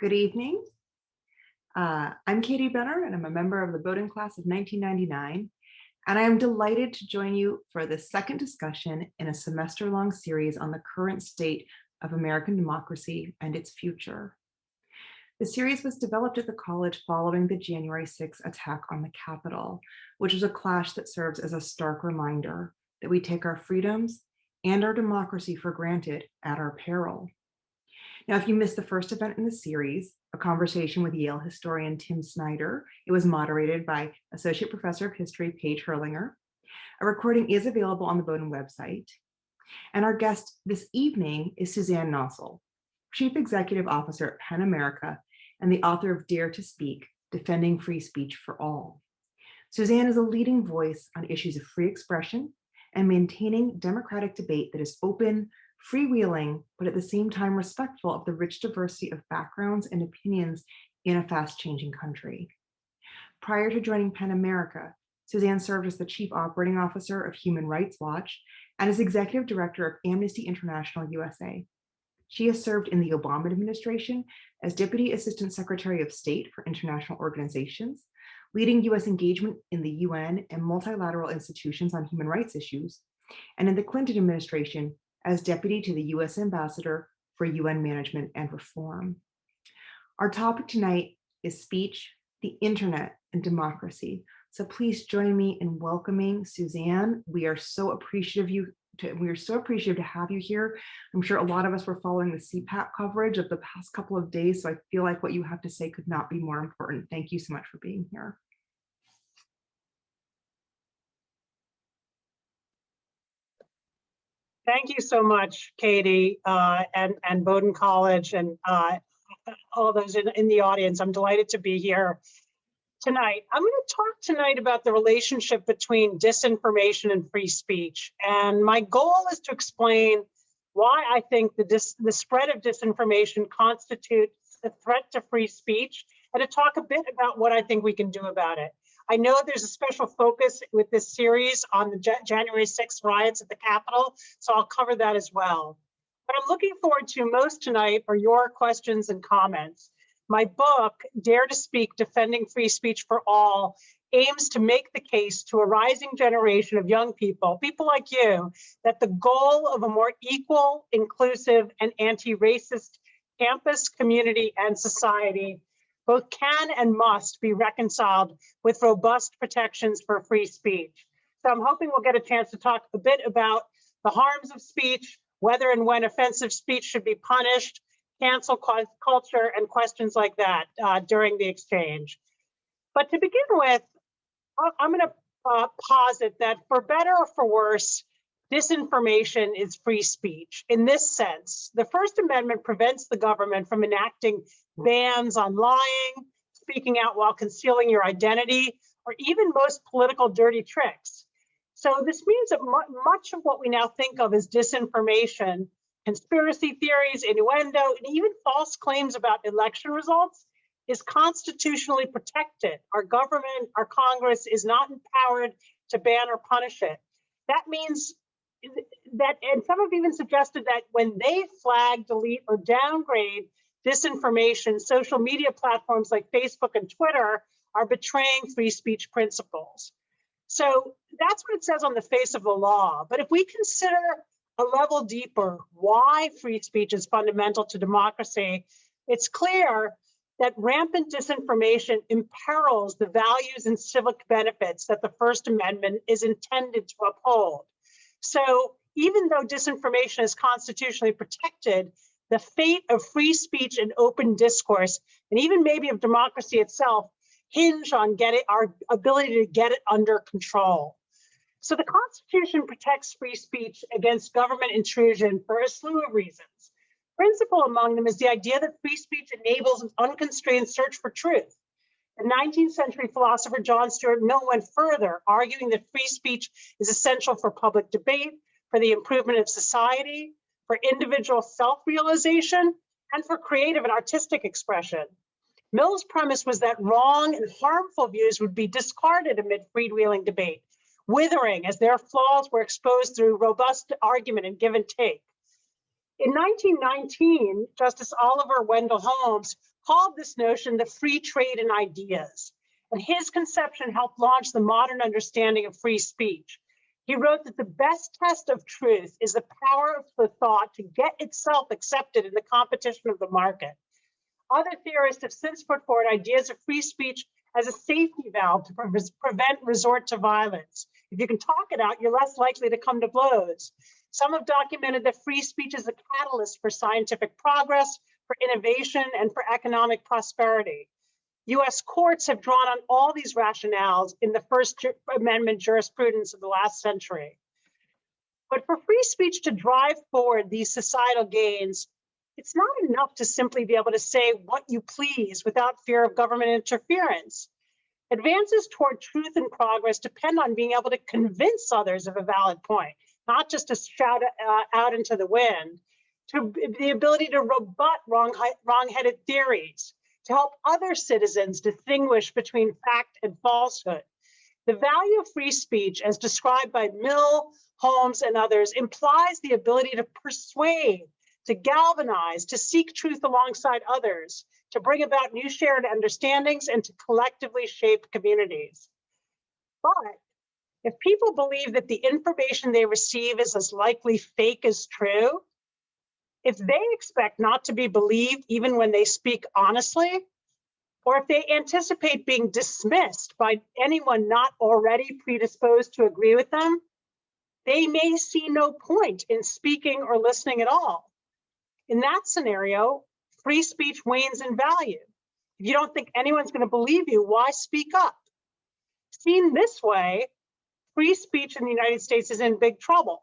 Good evening. I'm Katie Benner, and I'm a member of the Bowdoin class of 1999, and I am delighted to join you for the second discussion in a semester-long series on the current state of American democracy and its future. The series was developed at the college following the January 6th attack on the Capitol, which was a clash that serves as a stark reminder that we take our freedoms and our democracy for granted at our peril. Now, if you missed the first event in the series, a conversation with Yale historian Tim Snyder, it was moderated by Associate Professor of History Paige Herlinger. A recording is available on the Bowdoin website. And our guest this evening is Suzanne Nossel, Chief Executive Officer at PEN America and the author of Dare to Speak, Defending Free Speech for All. Suzanne is a leading voice on issues of free expression and maintaining democratic debate that is open, freewheeling, but at the same time respectful of the rich diversity of backgrounds and opinions in a fast-changing country. Prior to joining PEN America, Suzanne served as the Chief Operating Officer of Human Rights Watch and as Executive Director of Amnesty International USA. She has served in the Obama administration as Deputy Assistant Secretary of State for International Organizations, leading US engagement in the UN and multilateral institutions on human rights issues, and in the Clinton administration as Deputy to the US Ambassador for UN Management and Reform. Our topic tonight is speech, the internet, and democracy. So please join me in welcoming Suzanne. We are so appreciative to have you here. I'm sure a lot of us were following the CPAC coverage of the past couple of days, so I feel like what you have to say could not be more important. Thank you so much for being here. Thank you so much, Katie, and Bowdoin College, and all those in the audience. I'm delighted to be here tonight. I'm going to talk tonight about the relationship between disinformation and free speech. And my goal is to explain why I think the spread of disinformation constitutes a threat to free speech, and to talk a bit about what I think we can do about it. I know there's a special focus with this series on the January 6th riots at the Capitol, so I'll cover that as well. What I'm looking forward to most tonight are your questions and comments. My book, Dare to Speak, Defending Free Speech for All, aims to make the case to a rising generation of young people like you, that the goal of a more equal, inclusive, and anti-racist campus, community, and society both can and must be reconciled with robust protections for free speech. So I'm hoping we'll get a chance to talk a bit about the harms of speech, whether and when offensive speech should be punished, cancel culture, and questions like that during the exchange. But to begin with, I'm going to posit that for better or for worse, disinformation is free speech. In this sense, the First Amendment prevents the government from enacting bans on lying, speaking out while concealing your identity, or even most political dirty tricks. So this means that much of what we now think of as disinformation, conspiracy theories, innuendo, and even false claims about election results is constitutionally protected. Our government, our Congress is not empowered to ban or punish it. That means that, and some have even suggested that when they flag, delete, or downgrade disinformation, social media platforms like Facebook and Twitter are betraying free speech principles. So that's what it says on the face of the law. But if we consider a level deeper why free speech is fundamental to democracy, it's clear that rampant disinformation imperils the values and civic benefits that the First Amendment is intended to uphold. So even though disinformation is constitutionally protected, the fate of free speech and open discourse, and even maybe of democracy itself, hinge on our ability to get it under control. So the Constitution protects free speech against government intrusion for a slew of reasons. Principal among them is the idea that free speech enables an unconstrained search for truth. The 19th century philosopher John Stuart Mill went further, arguing that free speech is essential for public debate, for the improvement of society, for individual self-realization, and for creative and artistic expression. Mill's premise was that wrong and harmful views would be discarded amid freewheeling debate, withering as their flaws were exposed through robust argument and give and take. In 1919, Justice Oliver Wendell Holmes called this notion the free trade in ideas. And his conception helped launch the modern understanding of free speech. He wrote that the best test of truth is the power of the thought to get itself accepted in the competition of the market. Other theorists have since put forward ideas of free speech as a safety valve to prevent resort to violence. If you can talk it out, you're less likely to come to blows. Some have documented that free speech is a catalyst for scientific progress, for innovation, and for economic prosperity. US courts have drawn on all these rationales in the First Amendment jurisprudence of the last century. But for free speech to drive forward these societal gains, it's not enough to simply be able to say what you please without fear of government interference. Advances toward truth and progress depend on being able to convince others of a valid point, not just to shout out into the wind, to the ability to rebut wrong-headed theories, to help other citizens distinguish between fact and falsehood. The value of free speech, as described by Mill, Holmes, and others, implies the ability to persuade, to galvanize, to seek truth alongside others, to bring about new shared understandings, and to collectively shape communities. But if people believe that the information they receive is as likely fake as true, if they expect not to be believed even when they speak honestly, or if they anticipate being dismissed by anyone not already predisposed to agree with them, they may see no point in speaking or listening at all. In that scenario, free speech wanes in value. If you don't think anyone's going to believe you, why speak up? Seen this way, free speech in the United States is in big trouble.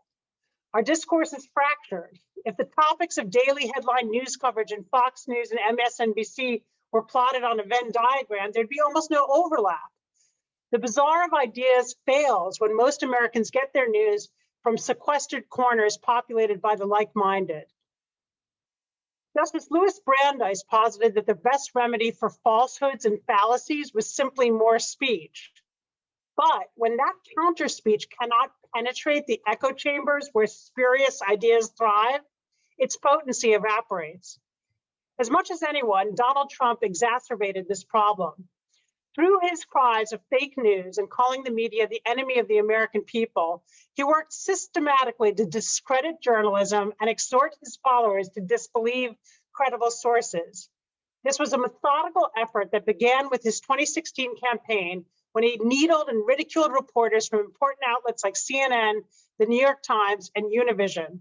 Our discourse is fractured. If the topics of daily headline news coverage in Fox News and MSNBC were plotted on a Venn diagram, there'd be almost no overlap. The bazaar of ideas fails when most Americans get their news from sequestered corners populated by the like-minded. Justice Louis Brandeis posited that the best remedy for falsehoods and fallacies was simply more speech. But when that counter speech cannot penetrate the echo chambers where spurious ideas thrive, its potency evaporates. As much as anyone, Donald Trump exacerbated this problem. Through his cries of fake news and calling the media the enemy of the American people, he worked systematically to discredit journalism and exhort his followers to disbelieve credible sources. This was a methodical effort that began with his 2016 campaign when he needled and ridiculed reporters from important outlets like CNN, the New York Times, and Univision.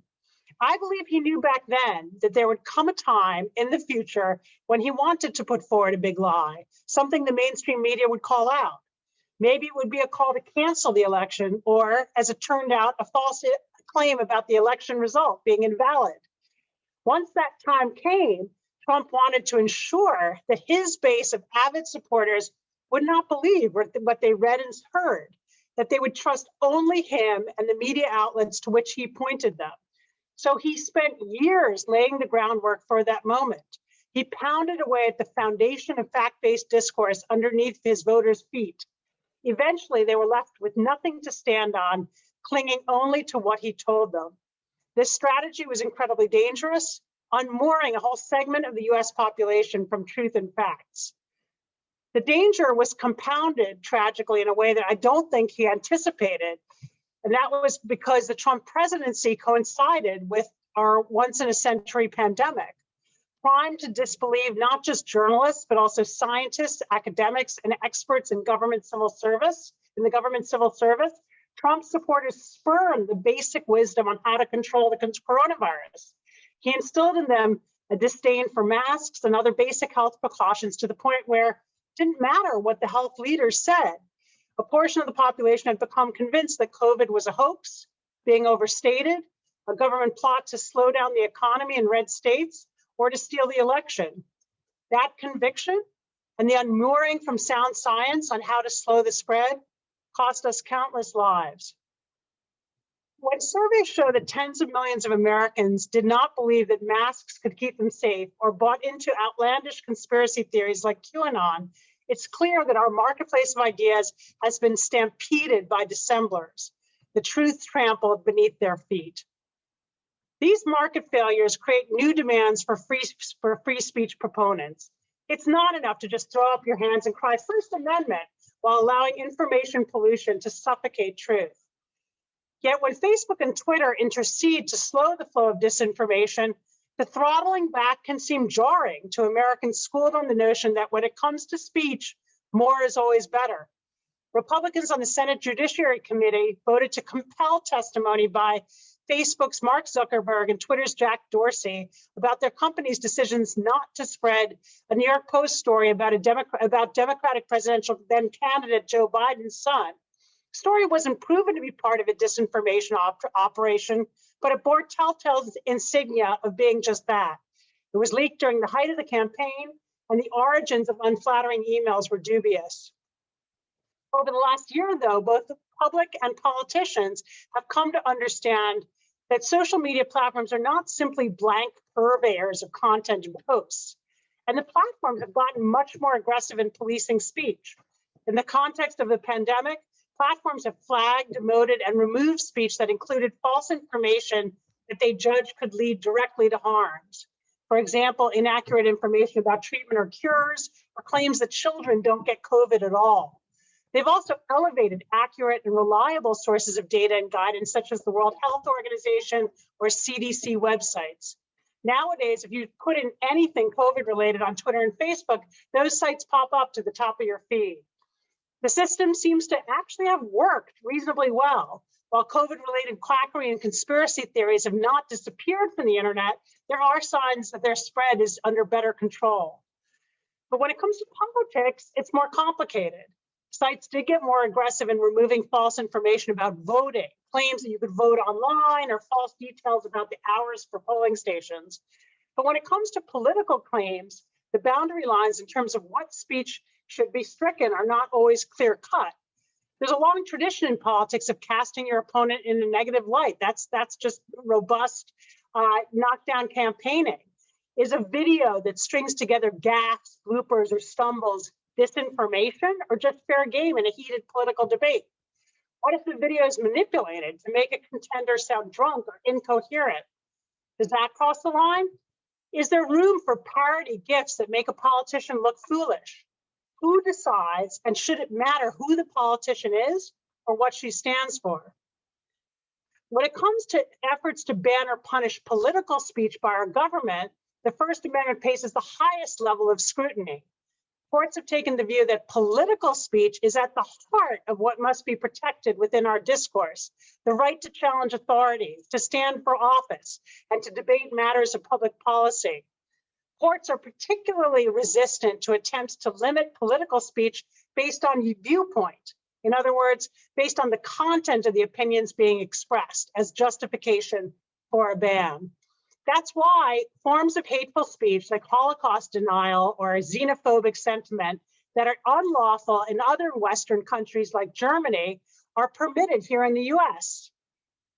I believe he knew back then that there would come a time in the future when he wanted to put forward a big lie, something the mainstream media would call out. Maybe it would be a call to cancel the election, or, as it turned out, a false claim about the election result being invalid. Once that time came, Trump wanted to ensure that his base of avid supporters would not believe what they read and heard, that they would trust only him and the media outlets to which he pointed them. So he spent years laying the groundwork for that moment. He pounded away at the foundation of fact-based discourse underneath his voters' feet. Eventually, they were left with nothing to stand on, clinging only to what he told them. This strategy was incredibly dangerous, unmooring a whole segment of the US population from truth and facts. The danger was compounded tragically in a way that I don't think he anticipated. And that was because the Trump presidency coincided with our once-in-a-century pandemic, primed to disbelieve not just journalists, but also scientists, academics, and experts in government civil service. In the government civil service, Trump supporters spurned the basic wisdom on how to control the coronavirus. He instilled in them a disdain for masks and other basic health precautions to the point where it didn't matter what the health leaders said. A portion of the population had become convinced that COVID was a hoax, being overstated, a government plot to slow down the economy in red states, or to steal the election. That conviction and the unmooring from sound science on how to slow the spread cost us countless lives. When surveys show that tens of millions of Americans did not believe that masks could keep them safe or bought into outlandish conspiracy theories like QAnon, it's clear that our marketplace of ideas has been stampeded by dissemblers, the truth trampled beneath their feet. These market failures create new demands for free speech proponents. It's not enough to just throw up your hands and cry First Amendment while allowing information pollution to suffocate truth. Yet when Facebook and Twitter intercede to slow the flow of disinformation, the throttling back can seem jarring to Americans schooled on the notion that when it comes to speech, more is always better. Republicans on the Senate Judiciary Committee voted to compel testimony by Facebook's Mark Zuckerberg and Twitter's Jack Dorsey about their company's decisions not to spread a New York Post story about Democratic presidential then candidate Joe Biden's son. The story wasn't proven to be part of a disinformation operation, but it bore telltale insignia of being just that. It was leaked during the height of the campaign, and the origins of unflattering emails were dubious. Over the last year, though, both the public and politicians have come to understand that social media platforms are not simply blank purveyors of content and posts. And the platforms have gotten much more aggressive in policing speech. In the context of the pandemic, platforms have flagged, demoted, and removed speech that included false information that they judge could lead directly to harms. For example, inaccurate information about treatment or cures, or claims that children don't get COVID at all. They've also elevated accurate and reliable sources of data and guidance, such as the World Health Organization or CDC websites. Nowadays, if you put in anything COVID-related on Twitter and Facebook, those sites pop up to the top of your feed. The system seems to actually have worked reasonably well. While COVID-related quackery and conspiracy theories have not disappeared from the internet, there are signs that their spread is under better control. But when it comes to politics, it's more complicated. Sites did get more aggressive in removing false information about voting, claims that you could vote online, or false details about the hours for polling stations. But when it comes to political claims, the boundary lines in terms of what speech should be stricken are not always clear-cut. There's a long tradition in politics of casting your opponent in a negative light. That's just robust knockdown campaigning. Is a video that strings together gaffes, bloopers, or stumbles disinformation, or just fair game in a heated political debate? What if the video is manipulated to make a contender sound drunk or incoherent? Does that cross the line? Is there room for parody gifts that make a politician look foolish? Who decides, and should it matter who the politician is or what she stands for? When it comes to efforts to ban or punish political speech by our government, the First Amendment faces the highest level of scrutiny. Courts have taken the view that political speech is at the heart of what must be protected within our discourse: the right to challenge authorities, to stand for office, and to debate matters of public policy. Courts are particularly resistant to attempts to limit political speech based on viewpoint. In other words, based on the content of the opinions being expressed as justification for a ban. That's why forms of hateful speech like Holocaust denial or xenophobic sentiment that are unlawful in other Western countries like Germany are permitted here in the US.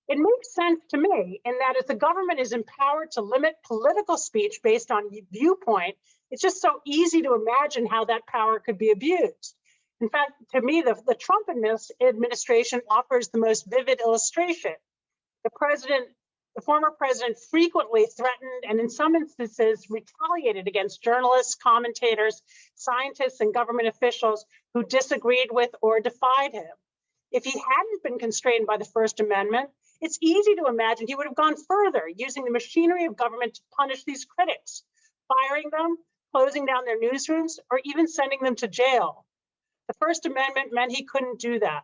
It makes sense to me in that if the government is empowered to limit political speech based on viewpoint, it's just so easy to imagine how that power could be abused. In fact, to me, the Trump administration offers the most vivid illustration. The former president frequently threatened and in some instances retaliated against journalists, commentators, scientists, and government officials who disagreed with or defied him. If he hadn't been constrained by the First Amendment, it's easy to imagine he would have gone further, using the machinery of government to punish these critics, firing them, closing down their newsrooms, or even sending them to jail. The First Amendment meant he couldn't do that.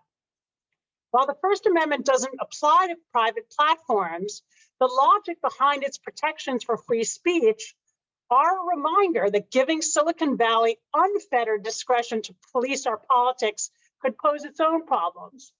While the First Amendment doesn't apply to private platforms, the logic behind its protections for free speech are a reminder that giving Silicon Valley unfettered discretion to police our politics could pose its own problems.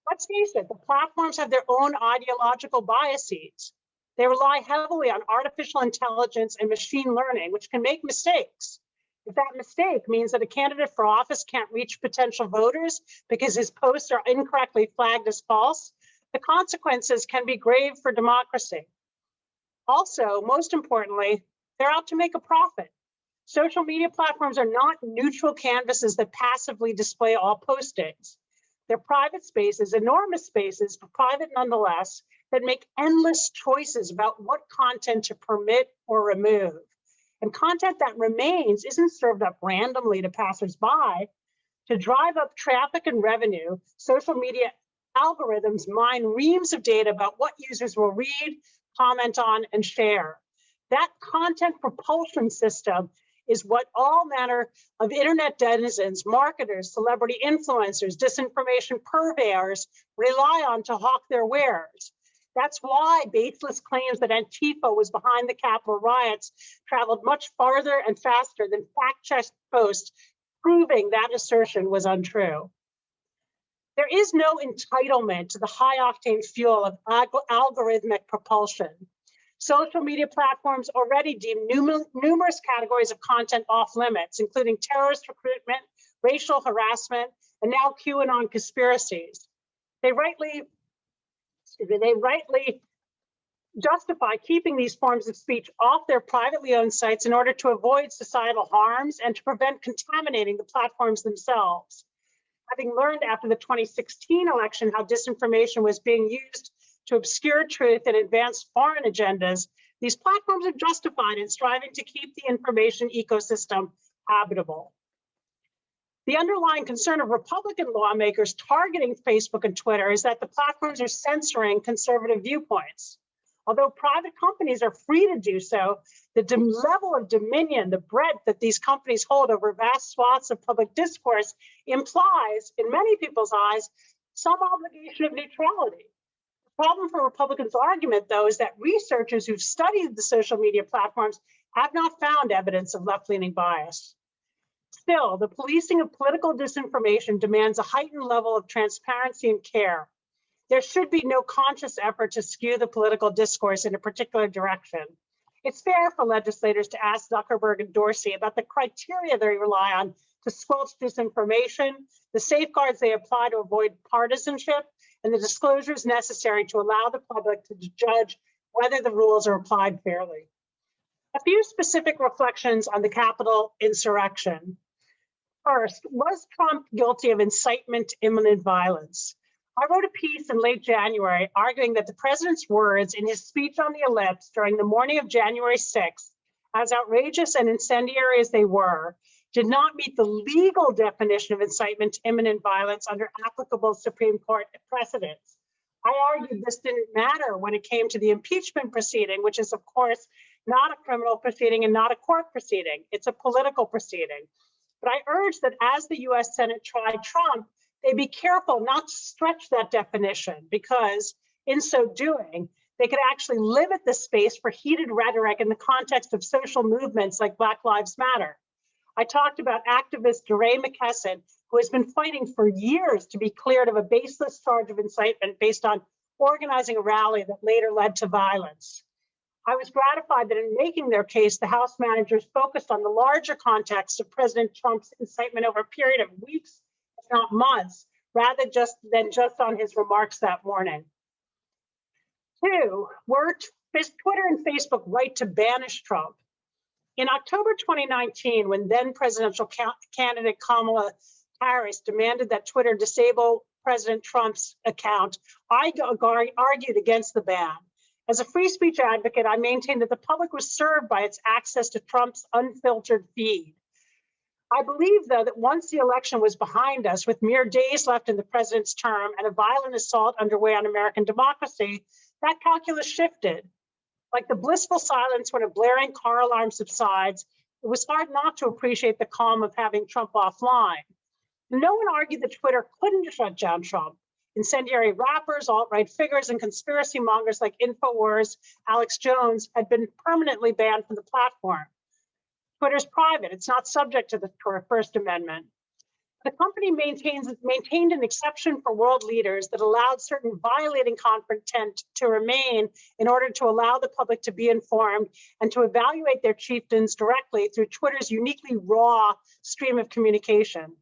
Let's face it, the platforms have their own ideological biases. They rely heavily on artificial intelligence and machine learning, which can make mistakes. If that mistake means that a candidate for office can't reach potential voters because his posts are incorrectly flagged as false, the consequences can be grave for democracy. Also, most importantly, they're out to make a profit. Social media platforms are not neutral canvases that passively display all postings. They're private spaces, enormous spaces, but private nonetheless, that make endless choices about what content to permit or remove. And content that remains isn't served up randomly to passersby. To drive up traffic and revenue, social media algorithms mine reams of data about what users will read, comment on, and share. That content propulsion system is what all manner of internet denizens, marketers, celebrity influencers, disinformation purveyors rely on to hawk their wares. That's why baseless claims that Antifa was behind the Capitol riots traveled much farther and faster than fact-checked posts proving that assertion was untrue. There is no entitlement to the high-octane fuel of algorithmic propulsion. Social media platforms already deem numerous categories of content off limits, including terrorist recruitment, racial harassment, and now QAnon conspiracies. They rightly justify keeping these forms of speech off their privately owned sites in order to avoid societal harms and to prevent contaminating the platforms themselves. Having learned after the 2016 election how disinformation was being used to obscure truth and advance foreign agendas, these platforms are justified in striving to keep the information ecosystem habitable. The underlying concern of Republican lawmakers targeting Facebook and Twitter is that the platforms are censoring conservative viewpoints. Although private companies are free to do so, the level of dominion, the breadth that these companies hold over vast swaths of public discourse implies, in many people's eyes, some obligation of neutrality. The problem for Republicans' argument, though, is that researchers who've studied the social media platforms have not found evidence of left-leaning bias. Still, the policing of political disinformation demands a heightened level of transparency and care. There should be no conscious effort to skew the political discourse in a particular direction. It's fair for legislators to ask Zuckerberg and Dorsey about the criteria they rely on to squelch disinformation, the safeguards they apply to avoid partisanship, and the disclosures necessary to allow the public to judge whether the rules are applied fairly. A few specific reflections on the Capitol insurrection. First, was Trump guilty of incitement to imminent violence? I wrote a piece in late January arguing that the president's words in his speech on the ellipse during the morning of January 6th, as outrageous and incendiary as they were, did not meet the legal definition of incitement to imminent violence under applicable Supreme Court precedents. I argued this didn't matter when it came to the impeachment proceeding, which is, of course, not a criminal proceeding and not a court proceeding. It's a political proceeding. But I urged that as the US Senate tried Trump, they be careful not to stretch that definition, because in so doing, they could actually limit the space for heated rhetoric in the context of social movements like Black Lives Matter. I talked about activist DeRay McKesson, who has been fighting for years to be cleared of a baseless charge of incitement based on organizing a rally that later led to violence. I was gratified that in making their case, the House managers focused on the larger context of President Trump's incitement over a period of weeks, if not months, rather than just on his remarks that morning. Two, were Twitter and Facebook right to banish Trump? In October 2019, when then presidential candidate Kamala Harris demanded that Twitter disable President Trump's account, I argued against the ban. As a free speech advocate, I maintained that the public was served by its access to Trump's unfiltered feed. I believe, though, that once the election was behind us, with mere days left in the president's term and a violent assault underway on American democracy, that calculus shifted. Like the blissful silence when a blaring car alarm subsides, it was hard not to appreciate the calm of having Trump offline. No one argued that Twitter couldn't shut down Trump. Incendiary rappers, alt-right figures, and conspiracy mongers like InfoWars, Alex Jones had been permanently banned from the platform. Twitter's private, it's not subject to the First Amendment. The company maintained an exception for world leaders that allowed certain violating content to remain in order to allow the public to be informed and to evaluate their chieftains directly through Twitter's uniquely raw stream of communication.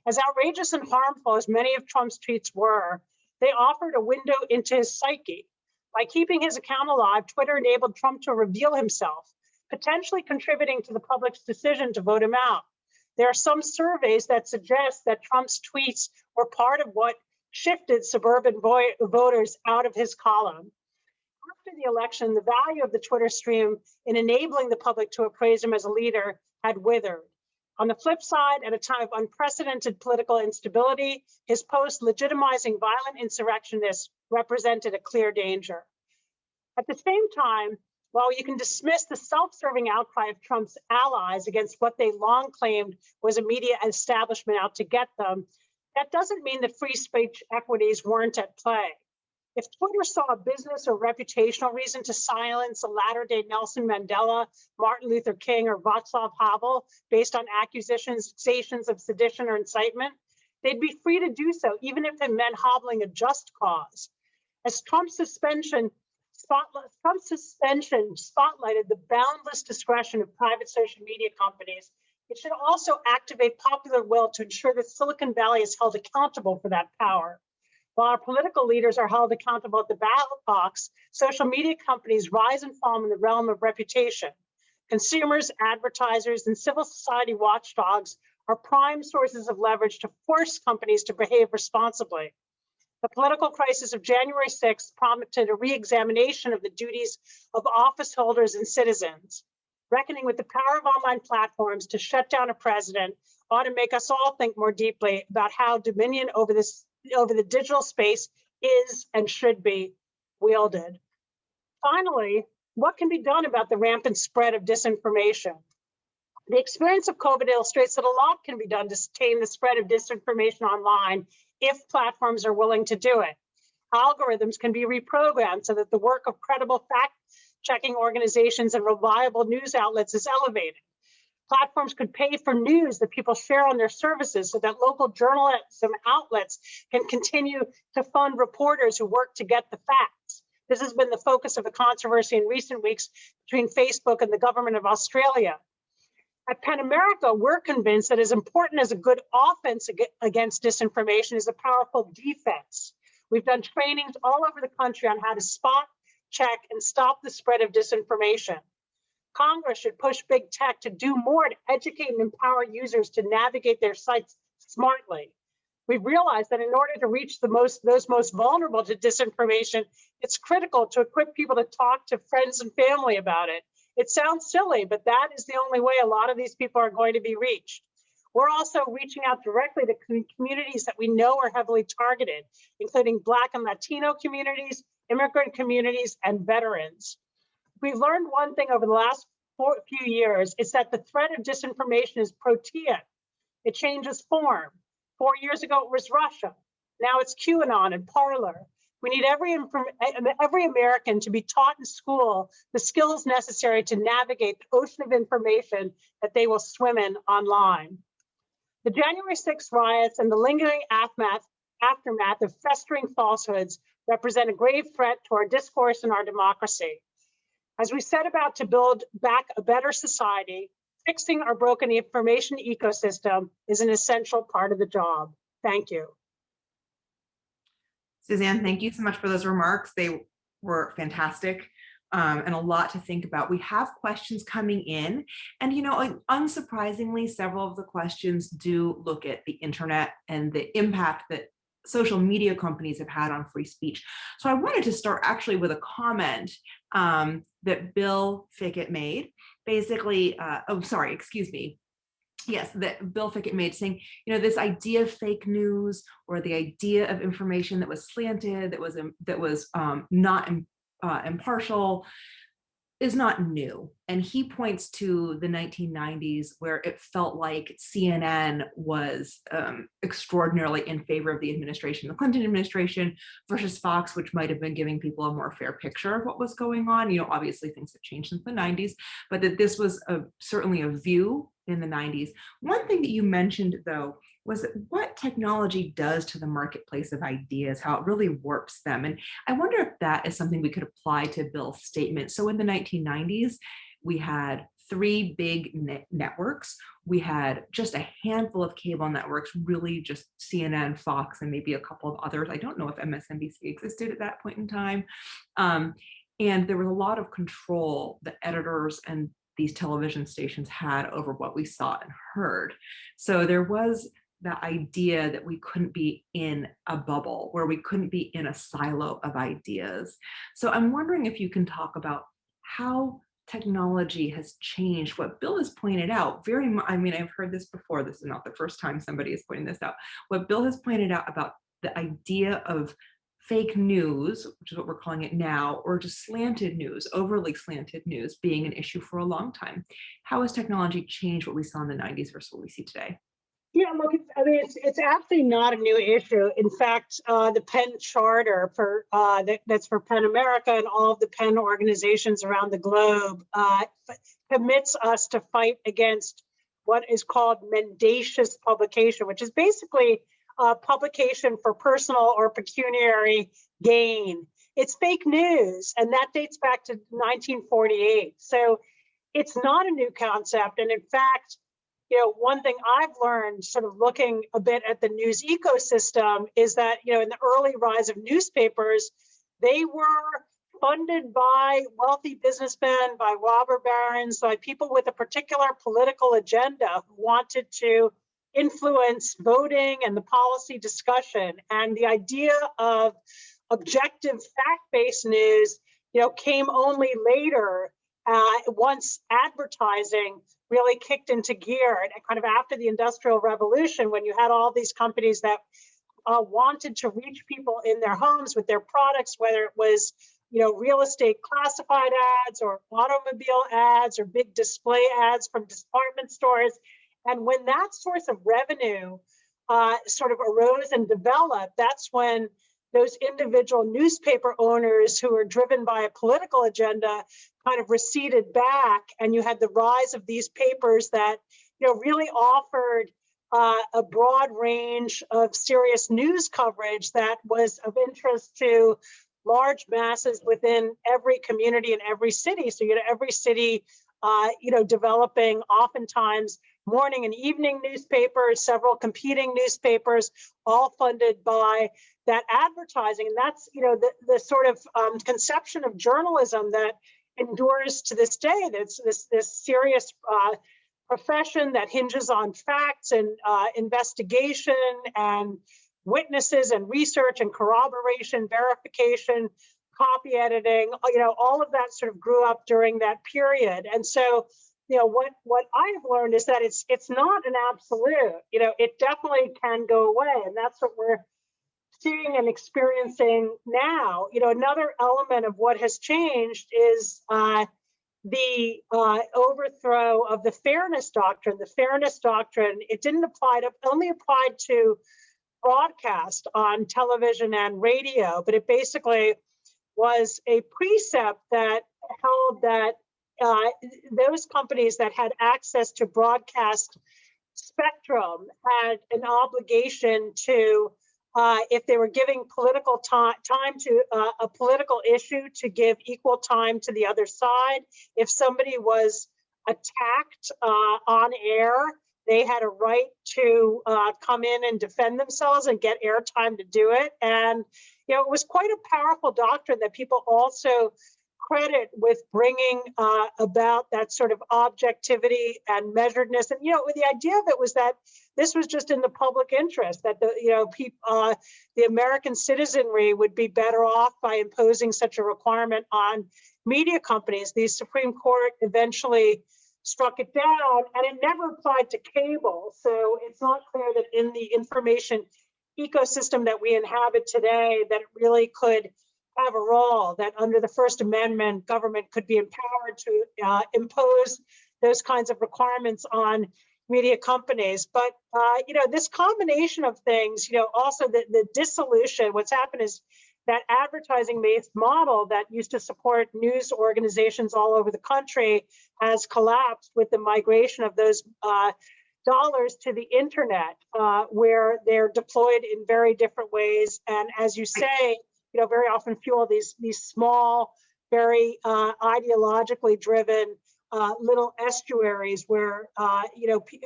As outrageous and harmful as many of Trump's tweets were, they offered a window into his psyche. By keeping his account alive, Twitter enabled Trump to reveal himself, potentially contributing to the public's decision to vote him out. There are some surveys that suggest that Trump's tweets were part of what shifted suburban voters out of his column. After the election, the value of the Twitter stream in enabling the public to appraise him as a leader had withered. On the flip side, at a time of unprecedented political instability, his post legitimizing violent insurrectionists represented a clear danger. At the same time, while you can dismiss the self-serving outcry of Trump's allies against what they long claimed was a media establishment out to get them, that doesn't mean that free speech equities weren't at play. If Twitter saw a business or reputational reason to silence a latter-day Nelson Mandela, Martin Luther King, or Václav Havel based on accusations of sedition or incitement, they'd be free to do so, even if it meant hobbling a just cause. As Trump's suspension spotlighted the boundless discretion of private social media companies, it should also activate popular will to ensure that Silicon Valley is held accountable for that power. While our political leaders are held accountable at the ballot box, social media companies rise and fall in the realm of reputation. Consumers, advertisers, and civil society watchdogs are prime sources of leverage to force companies to behave responsibly. The political crisis of January 6th prompted a re-examination of the duties of office holders and citizens. Reckoning with the power of online platforms to shut down a president ought to make us all think more deeply about how dominion over the digital space is and should be wielded. Finally, what can be done about the rampant spread of disinformation? The experience of COVID illustrates that a lot can be done to tame the spread of disinformation online if platforms are willing to do it. Algorithms can be reprogrammed so that the work of credible fact-checking organizations and reliable news outlets is elevated. Platforms could pay for news that people share on their services so that local journalism outlets can continue to fund reporters who work to get the facts. This has been the focus of the controversy in recent weeks between Facebook and the government of Australia. At PEN America, we're convinced that as important as a good offense against disinformation is a powerful defense. We've done trainings all over the country on how to spot, check, and stop the spread of disinformation. Congress should push big tech to do more to educate and empower users to navigate their sites smartly. We've realized that in order to reach those most vulnerable to disinformation, it's critical to equip people to talk to friends and family about it. It sounds silly, but that is the only way a lot of these people are going to be reached. We're also reaching out directly to communities that we know are heavily targeted, including Black and Latino communities, immigrant communities, and veterans. We've learned one thing over the last few years, is that the threat of disinformation is protean. It changes form. 4 years ago, it was Russia. Now it's QAnon and Parler. We need every American to be taught in school the skills necessary to navigate the ocean of information that they will swim in online. The January 6th riots and the lingering aftermath of festering falsehoods represent a grave threat to our discourse and our democracy. As we set about to build back a better society, fixing our broken information ecosystem is an essential part of the job. Thank you. Suzanne, thank you so much for those remarks. They were fantastic and a lot to think about. We have questions coming in, and unsurprisingly, several of the questions do look at the internet and the impact that social media companies have had on free speech. So I wanted to start actually with a comment that Bill Fickett made. Basically, Yes, that Bill Fickett made, saying, this idea of fake news or the idea of information that was slanted, that was not impartial, is not new. And he points to the 1990s, where it felt like CNN was extraordinarily in favor of the administration, the Clinton administration, versus Fox, which might have been giving people a more fair picture of what was going on. Obviously things have changed since the 90s, but that this was certainly a view in the 90s. One thing that you mentioned, though, was what technology does to the marketplace of ideas, how it really warps them. And I wonder if that is something we could apply to Bill's statement. So in the 1990s, we had 3 big networks. We had just a handful of cable networks, really just CNN, Fox, and maybe a couple of others. I don't know if MSNBC existed at that point in time. And there was a lot of control the editors and these television stations had over what we saw and heard. So there was the idea that we couldn't be in a bubble, where we couldn't be in a silo of ideas. So I'm wondering if you can talk about how technology has changed what Bill has pointed out very much. I mean, I've heard this before. This is not the first time somebody is pointing this out. What Bill has pointed out about the idea of fake news, which is what we're calling it now, or just slanted news, overly slanted news being an issue for a long time. How has technology changed what we saw in the 90s versus what we see today? Yeah, look, it's absolutely not a new issue. In fact, the Penn Charter that's for Penn America and all of the Penn organizations around the globe commits us to fight against what is called mendacious publication, which is basically publication for personal or pecuniary gain. It's fake news, and that dates back to 1948. So it's not a new concept. And in fact, one thing I've learned sort of looking a bit at the news ecosystem is that, in the early rise of newspapers, they were funded by wealthy businessmen, by robber barons, by people with a particular political agenda who wanted to influence voting and the policy discussion. And the idea of objective fact-based news, came only later, once advertising really kicked into gear, and kind of after the Industrial Revolution, when you had all these companies that wanted to reach people in their homes with their products, whether it was real estate classified ads or automobile ads or big display ads from department stores. And when that source of revenue sort of arose and developed, that's when those individual newspaper owners who were driven by a political agenda kind of receded back, and you had the rise of these papers that really offered a broad range of serious news coverage that was of interest to large masses within every community and every city. So every city developing oftentimes morning and evening newspapers, several competing newspapers, all funded by that advertising. And that's the sort of conception of journalism that endures to this day. That's this serious profession that hinges on facts and investigation and witnesses and research and corroboration, verification, copy editing. All of that sort of grew up during that period. And so what I've learned is that it's not an absolute. It definitely can go away, and that's what we're seeing and experiencing now. Another element of what has changed is the overthrow of the fairness doctrine. The fairness doctrine, it only applied to broadcast on television and radio, but it basically was a precept that held that those companies that had access to broadcast spectrum had an obligation to, if they were giving political time to a political issue, to give equal time to the other side. If somebody was attacked on air, they had a right to come in and defend themselves and get airtime to do it. And it was quite a powerful doctrine that people also credit with bringing about that sort of objectivity and measuredness. And the idea of it was that this was just in the public interest, that the American citizenry would be better off by imposing such a requirement on media companies. The Supreme Court eventually struck it down, and it never applied to cable. So it's not clear that in the information ecosystem that we inhabit today, that it really could have a role, that under the First Amendment, government could be empowered to impose those kinds of requirements on media companies. But, this combination of things, also the dissolution, what's happened is that advertising-based model that used to support news organizations all over the country has collapsed with the migration of those dollars to the internet, where they're deployed in very different ways. And as you say, very often fuel these small, very ideologically driven little estuaries where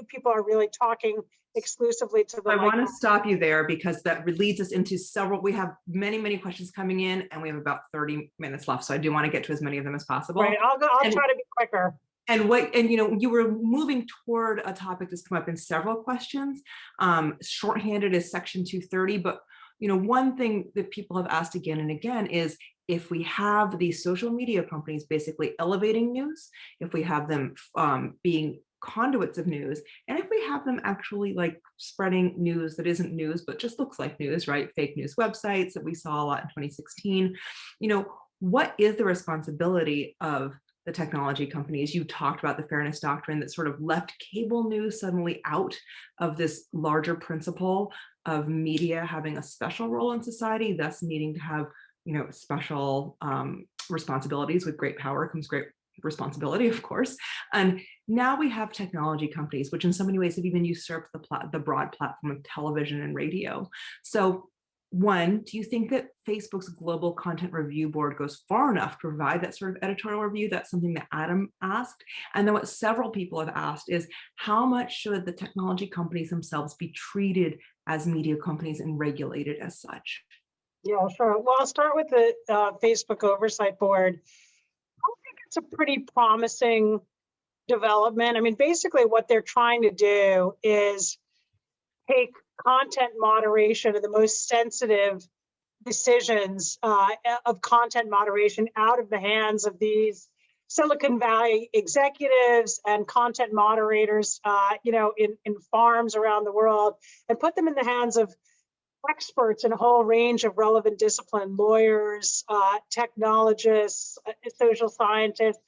people are really talking exclusively to the. I want to stop you there because that leads us into several. We have many questions coming in, and we have about 30 minutes left. So I do want to get to as many of them as possible. Right, I'll try to be quicker. And you were moving toward a topic that's come up in several questions. Shorthanded is section 230, but one thing that people have asked again and again is, if we have these social media companies basically elevating news, if we have them being conduits of news, and if we have them actually like spreading news that isn't news but just looks like news, right? Fake news websites that we saw a lot in 2016. What is the responsibility of the technology companies? You talked about the fairness doctrine that sort of left cable news suddenly out of this larger principle of media having a special role in society, thus needing to have special responsibilities. With great power comes great responsibility, of course. And now we have technology companies, which in so many ways have even usurped the broad platform of television and radio. So one, do you think that Facebook's Global Content Review Board goes far enough to provide that sort of editorial review? That's something that Adam asked. And then what several people have asked is, how much should the technology companies themselves be treated as media companies and regulated as such? Yeah, sure. Well, I'll start with the Facebook Oversight Board. I think it's a pretty promising development. I mean, basically what they're trying to do is take content moderation and the most sensitive decisions of content moderation out of the hands of these Silicon Valley executives and content moderators, in farms around the world, and put them in the hands of experts in a whole range of relevant discipline, lawyers, technologists, social scientists.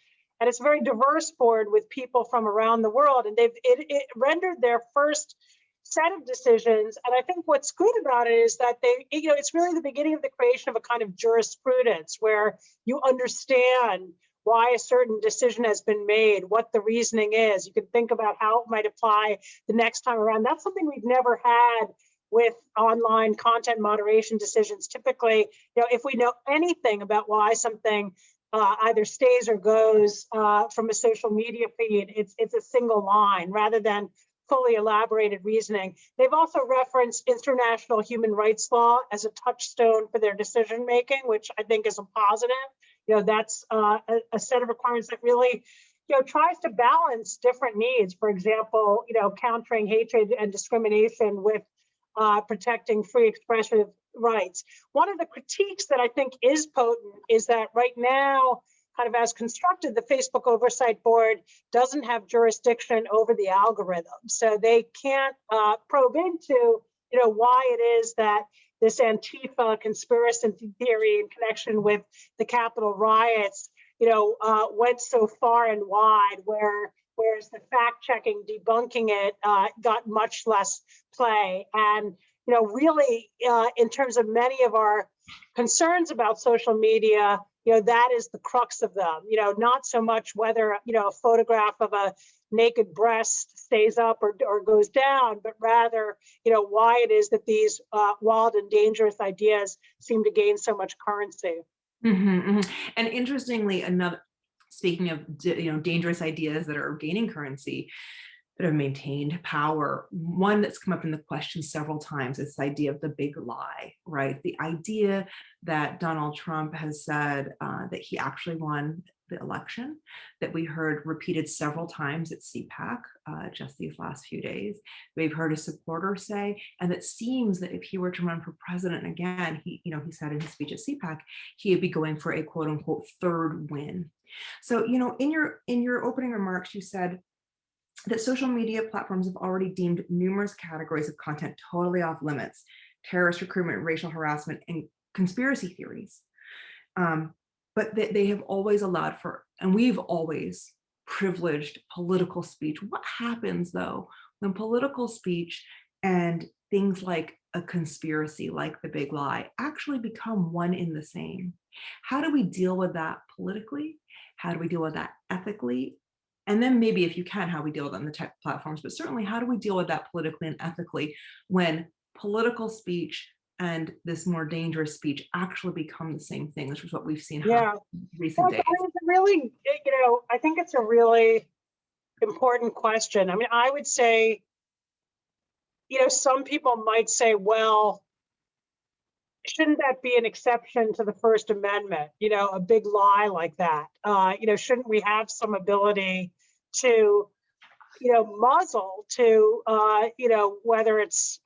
And it's a very diverse board with people from around the world. And it rendered their first set of decisions. And I think what's good about it is that it's really the beginning of the creation of a kind of jurisprudence where you understand why a certain decision has been made, what the reasoning is. You can think about how it might apply the next time around. That's something we've never had with online content moderation decisions. Typically, if we know anything about why something either stays or goes from a social media feed, it's a single line rather than fully elaborated reasoning. They've also referenced international human rights law as a touchstone for their decision making, which I think is a positive. That's a set of requirements that really tries to balance different needs. For example, countering hatred and discrimination with protecting free expression rights. One of the critiques that I think is potent is that right now, kind of as constructed, the Facebook Oversight Board doesn't have jurisdiction over the algorithm. So they can't probe into, why it is that this Antifa conspiracy theory in connection with the Capitol riots, went so far and wide, whereas the fact-checking, debunking it got much less play. And, really, in terms of many of our concerns about social media, that is the crux of them, not so much whether, a photograph of a naked breast stays up or goes down, but rather, why it is that these wild and dangerous ideas seem to gain so much currency. Mm-hmm, mm-hmm. And interestingly, speaking of dangerous ideas that are gaining currency, that have maintained power, one that's come up in the question several times is this idea of the big lie, right? The idea that Donald Trump has said that he actually won the election, that we heard repeated several times at CPAC just these last few days. We've heard his supporters say, and it seems that if he were to run for president again, he said in his speech at CPAC, he would be going for a quote unquote third win. So, in your opening remarks, you said that social media platforms have already deemed numerous categories of content totally off limits: terrorist recruitment, racial harassment, and conspiracy theories. But they have always allowed for, and we've always privileged political speech. What happens though when political speech and things like a conspiracy, like the big lie, actually become one in the same? How do we deal with that politically? How do we deal with that ethically? And then maybe, if you can, how we deal with it on the tech platforms, but certainly how do we deal with that politically and ethically when political speech and this more dangerous speech actually become the same thing, which is what we've seen happen in recent days. Really, I think it's a really important question. I mean, I would say, some people might say, well, shouldn't that be an exception to the First Amendment? A big lie like that. Shouldn't we have some ability to, muzzle, to, whether it's,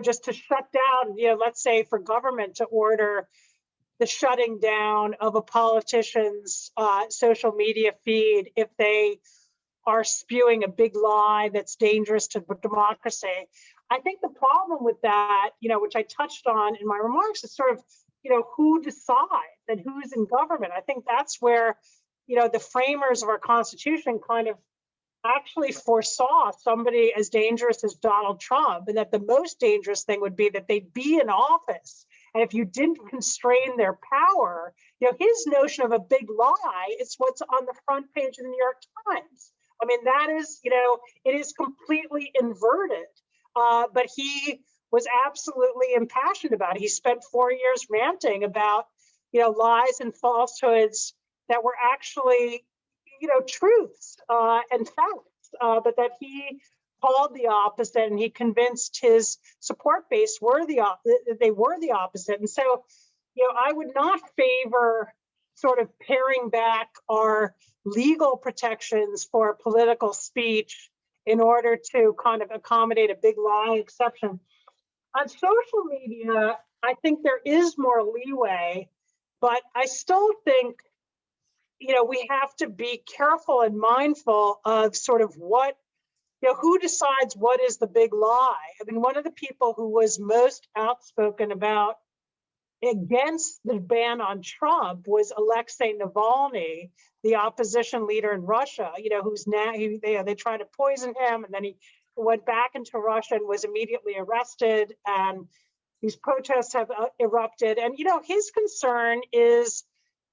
just to shut down, let's say for government to order the shutting down of a politician's social media feed if they are spewing a big lie that's dangerous to democracy. I think the problem with that, which I touched on in my remarks, is sort of, who decides and who's in government. I think that's where, the framers of our Constitution kind of actually foresaw somebody as dangerous as Donald Trump, and that the most dangerous thing would be that they'd be in office. And if you didn't constrain their power, his notion of a big lie is what's on the front page of the New York Times. I mean, that is, it is completely inverted. But he was absolutely impassioned about it. He spent 4 years ranting about, lies and falsehoods that were actually, truths and facts, but that he called the opposite, and he convinced his support base they were the opposite. And so, I would not favor sort of paring back our legal protections for political speech in order to kind of accommodate a big lie exception. On social media, I think there is more leeway, but I still think, we have to be careful and mindful of sort of what, who decides what is the big lie. I mean, one of the people who was most outspoken against the ban on Trump was Alexei Navalny, the opposition leader in Russia, who's now, they tried to poison him, and then he went back into Russia and was immediately arrested, and these protests have erupted. And, his concern is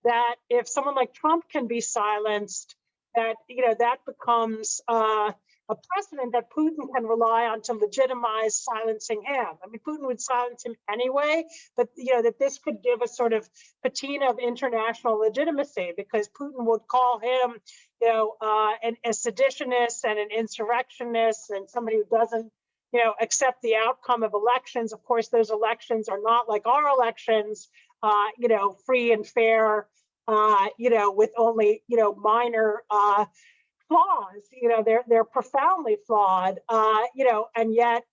that if someone like Trump can be silenced, that, that becomes a precedent that Putin can rely on to legitimize silencing him. I mean, Putin would silence him anyway, but that this could give a sort of patina of international legitimacy, because Putin would call him, a seditionist and an insurrectionist and somebody who doesn't, accept the outcome of elections. Of course, those elections are not like our elections, free and fair, with only, minor flaws. They're profoundly flawed, and yet,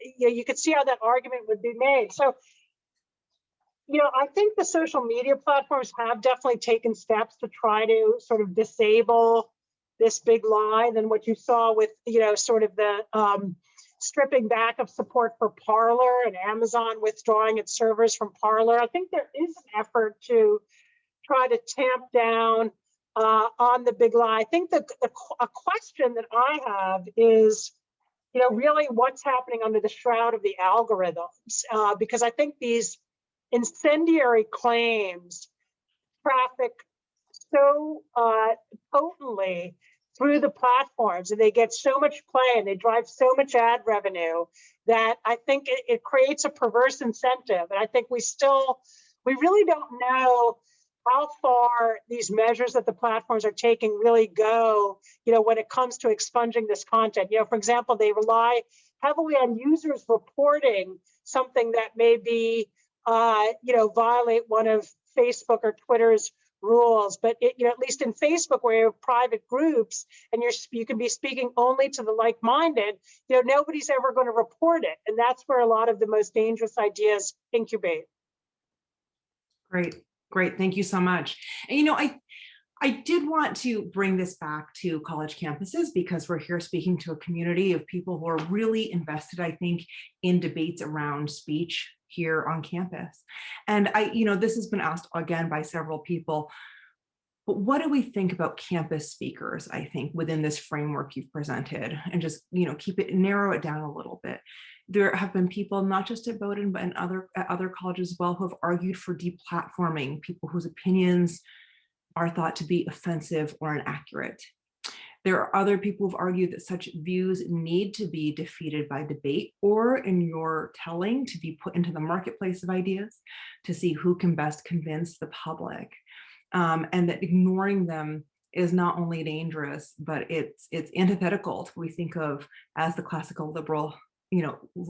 you could see how that argument would be made. So, I think the social media platforms have definitely taken steps to try to sort of disable this big lie. Than what you saw with, sort of the stripping back of support for Parler and Amazon withdrawing its servers from Parler. I think there is an effort to try to tamp down on the big lie. I think that a question that I have is, really what's happening under the shroud of the algorithms, because I think these incendiary claims traffic so potently through the platforms, and they get so much play and they drive so much ad revenue, that I think it creates a perverse incentive. And I think we really don't know how far these measures that the platforms are taking really go, when it comes to expunging this content. For example, they rely heavily on users reporting something that may be, violate one of Facebook or Twitter's rules. But at least in Facebook, where you have private groups and you can be speaking only to the like-minded, nobody's ever going to report it. And that's where a lot of the most dangerous ideas incubate. Great. Thank you so much. And I did want to bring this back to college campuses, because we're here speaking to a community of people who are really invested, I think, in debates around speech here on campus. And this has been asked again by several people, but what do we think about campus speakers, I think, within this framework you've presented, and just, narrow it down a little bit. There have been people, not just at Bowdoin, but at other colleges as well, who have argued for deplatforming people whose opinions are thought to be offensive or inaccurate. There are other people who've argued that such views need to be defeated by debate, or, in your telling, to be put into the marketplace of ideas to see who can best convince the public, and that ignoring them is not only dangerous, but it's antithetical to what we think of as the classical liberal,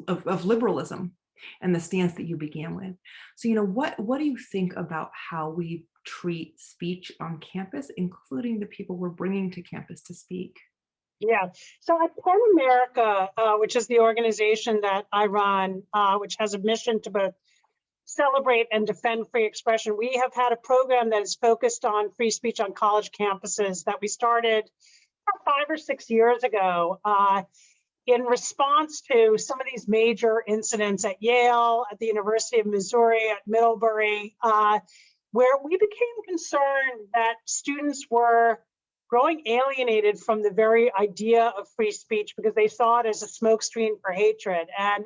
of liberalism. and the stance that you began with. So, what do you think about how we treat speech on campus, including the people we're bringing to campus to speak? Yeah. So at Penn America, which is the organization that I run, which has a mission to both celebrate and defend free expression, we have had a program that is focused on free speech on college campuses that we started about 5 or 6 years ago in response to some of these major incidents at Yale, at the University of Missouri, at Middlebury, where we became concerned that students were growing alienated from the very idea of free speech because they saw it as a smokescreen for hatred. And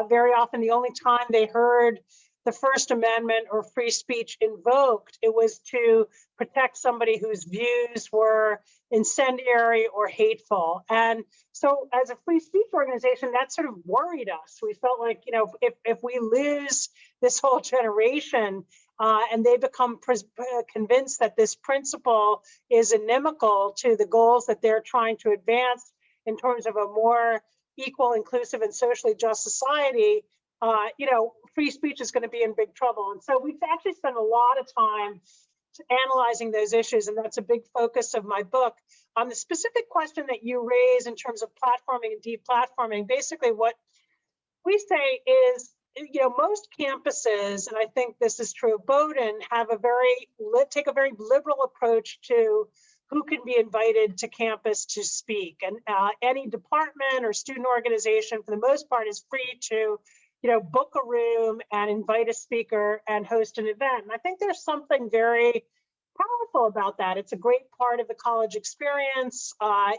very often, the only time they heard the First Amendment or free speech invoked, it was to protect somebody whose views were incendiary or hateful. And so, as a free speech organization, that sort of worried us. We felt like, if we lose this whole generation and they become convinced that this principle is inimical to the goals that they're trying to advance in terms of a more equal, inclusive, and socially just society, free speech is going to be in big trouble. And so we've actually spent a lot of time analyzing those issues, and that's a big focus of my book. On the specific question that you raise in terms of platforming and deplatforming, basically what we say is, most campuses, and I think this is true of Bowdoin, take a very liberal approach to who can be invited to campus to speak. And any department or student organization, for the most part, is free to, book a room and invite a speaker and host an event. And I think there's something very powerful about that. It's a great part of the college experience.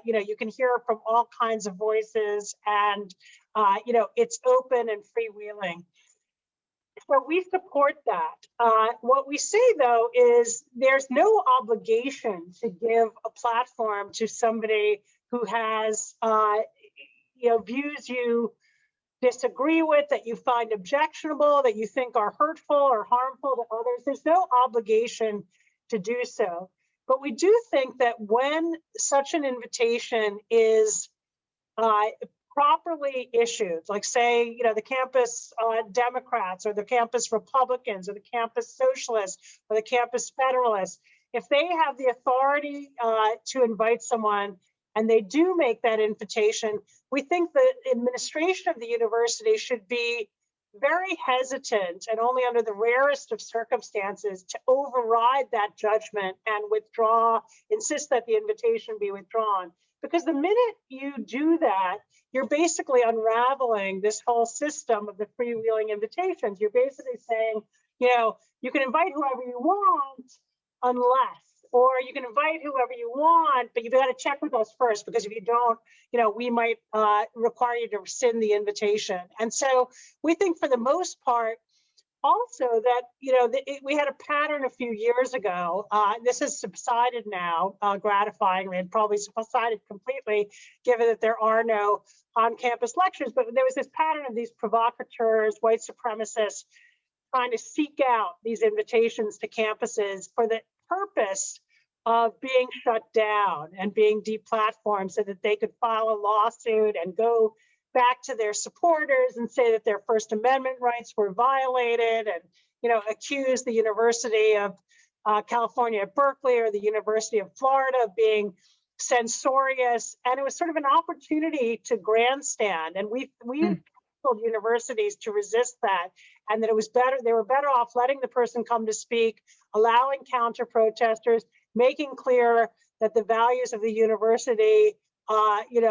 You can hear from all kinds of voices, and it's open and freewheeling. So we support that. What we say, though, is there's no obligation to give a platform to somebody who has, views you disagree with, that you find objectionable, that you think are hurtful or harmful to others. There's no obligation to do so. But we do think that when such an invitation is properly issued, like say, the campus Democrats or the campus Republicans or the campus Socialists or the campus Federalists, if they have the authority to invite someone and they do make that invitation, we think the administration of the university should be very hesitant and only under the rarest of circumstances to override that judgment and insist that the invitation be withdrawn. Because the minute you do that, you're basically unraveling this whole system of the freewheeling invitations. You're basically saying, you can invite whoever you want or you can invite whoever you want, but you've got to check with us first, because if you don't, we might require you to rescind the invitation. And so we think for the most part, also that, we had a pattern a few years ago. This has subsided now, gratifyingly, and probably subsided completely, given that there are no on-campus lectures. But there was this pattern of these provocateurs, white supremacists, trying to seek out these invitations to campuses for the purpose of being shut down and being deplatformed so that they could file a lawsuit and go back to their supporters and say that their First Amendment rights were violated, and accuse the University of California at Berkeley or the University of Florida of being censorious. And it was sort of an opportunity to grandstand. And we told universities to resist that, and that it was better, they were better off letting the person come to speak, allowing counter protesters, making clear that the values of the university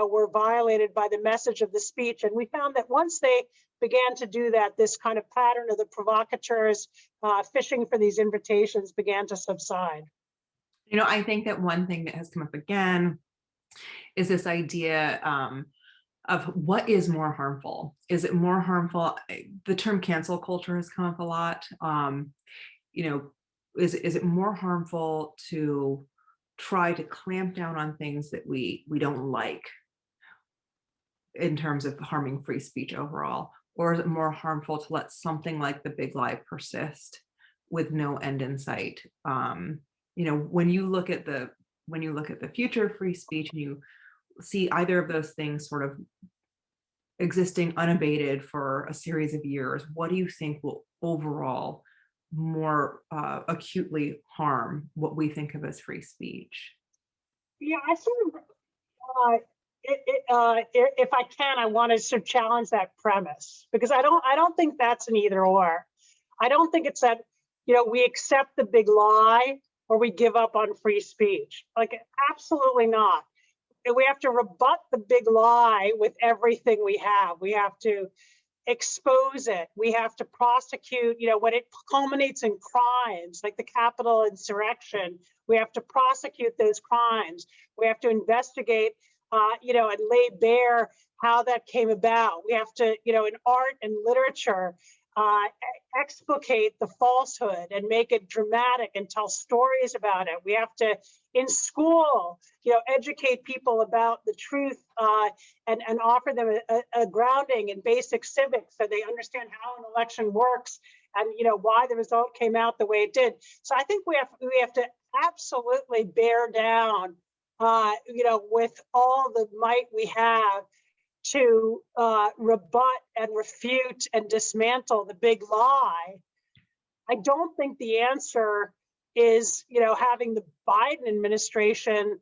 were violated by the message of the speech. And we found that once they began to do that, this kind of pattern of the provocateurs fishing for these invitations began to subside. I think that one thing that has come up again is this idea of what is more harmful. Is it more harmful? The term cancel culture has come up a lot. Is it more harmful to try to clamp down on things that we don't like in terms of harming free speech overall? Or is it more harmful to let something like the big lie persist with no end in sight? When you look at the future of free speech and you see either of those things sort of existing unabated for a series of years, what do you think will overall more acutely harm what we think of as free speech? Yeah, I sort of, if I can, I want to sort of challenge that premise, because I don't think that's an either or. I don't think it's that, we accept the big lie or we give up on free speech. Like, absolutely not. We have to rebut the big lie with everything we have. We have to expose it. We have to prosecute, when it culminates in crimes like the Capitol insurrection, we have to prosecute those crimes. We have to investigate, and lay bare how that came about. We have to, in art and literature, explicate the falsehood and make it dramatic and tell stories about it. We have to, in school, educate people about the truth, and offer them a grounding in basic civics so they understand how an election works and why the result came out the way it did. So I think we have to absolutely bear down, with all the might we have, to rebut and refute and dismantle the big lie. I don't think the answer is, having the Biden administration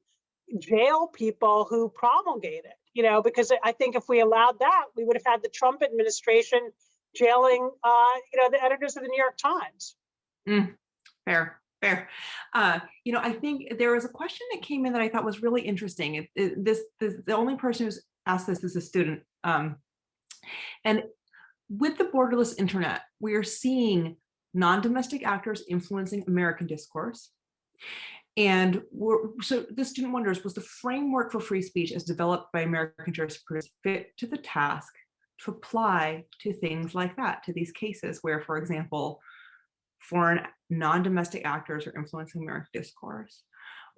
jail people who promulgate it, because I think if we allowed that, we would have had the Trump administration jailing, the editors of the New York Times. Fair. I think there was a question that came in that I thought was really interesting. The only person who's asked this is a student. And with the borderless internet, we are seeing non-domestic actors influencing American discourse. And so the student wonders, was the framework for free speech as developed by American jurisprudence fit to the task to apply to things like that, to these cases where, for example, foreign non-domestic actors are influencing American discourse?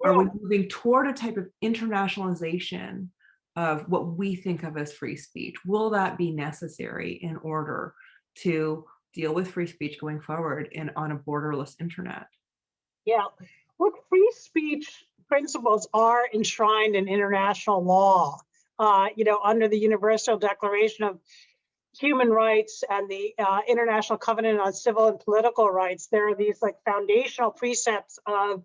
Are we moving toward a type of internationalization of what we think of as free speech? Will that be necessary in order to deal with free speech going forward on a borderless internet? Yeah, look, free speech principles are enshrined in international law, under the Universal Declaration of Human Rights and the International Covenant on Civil and Political Rights. There are these foundational precepts of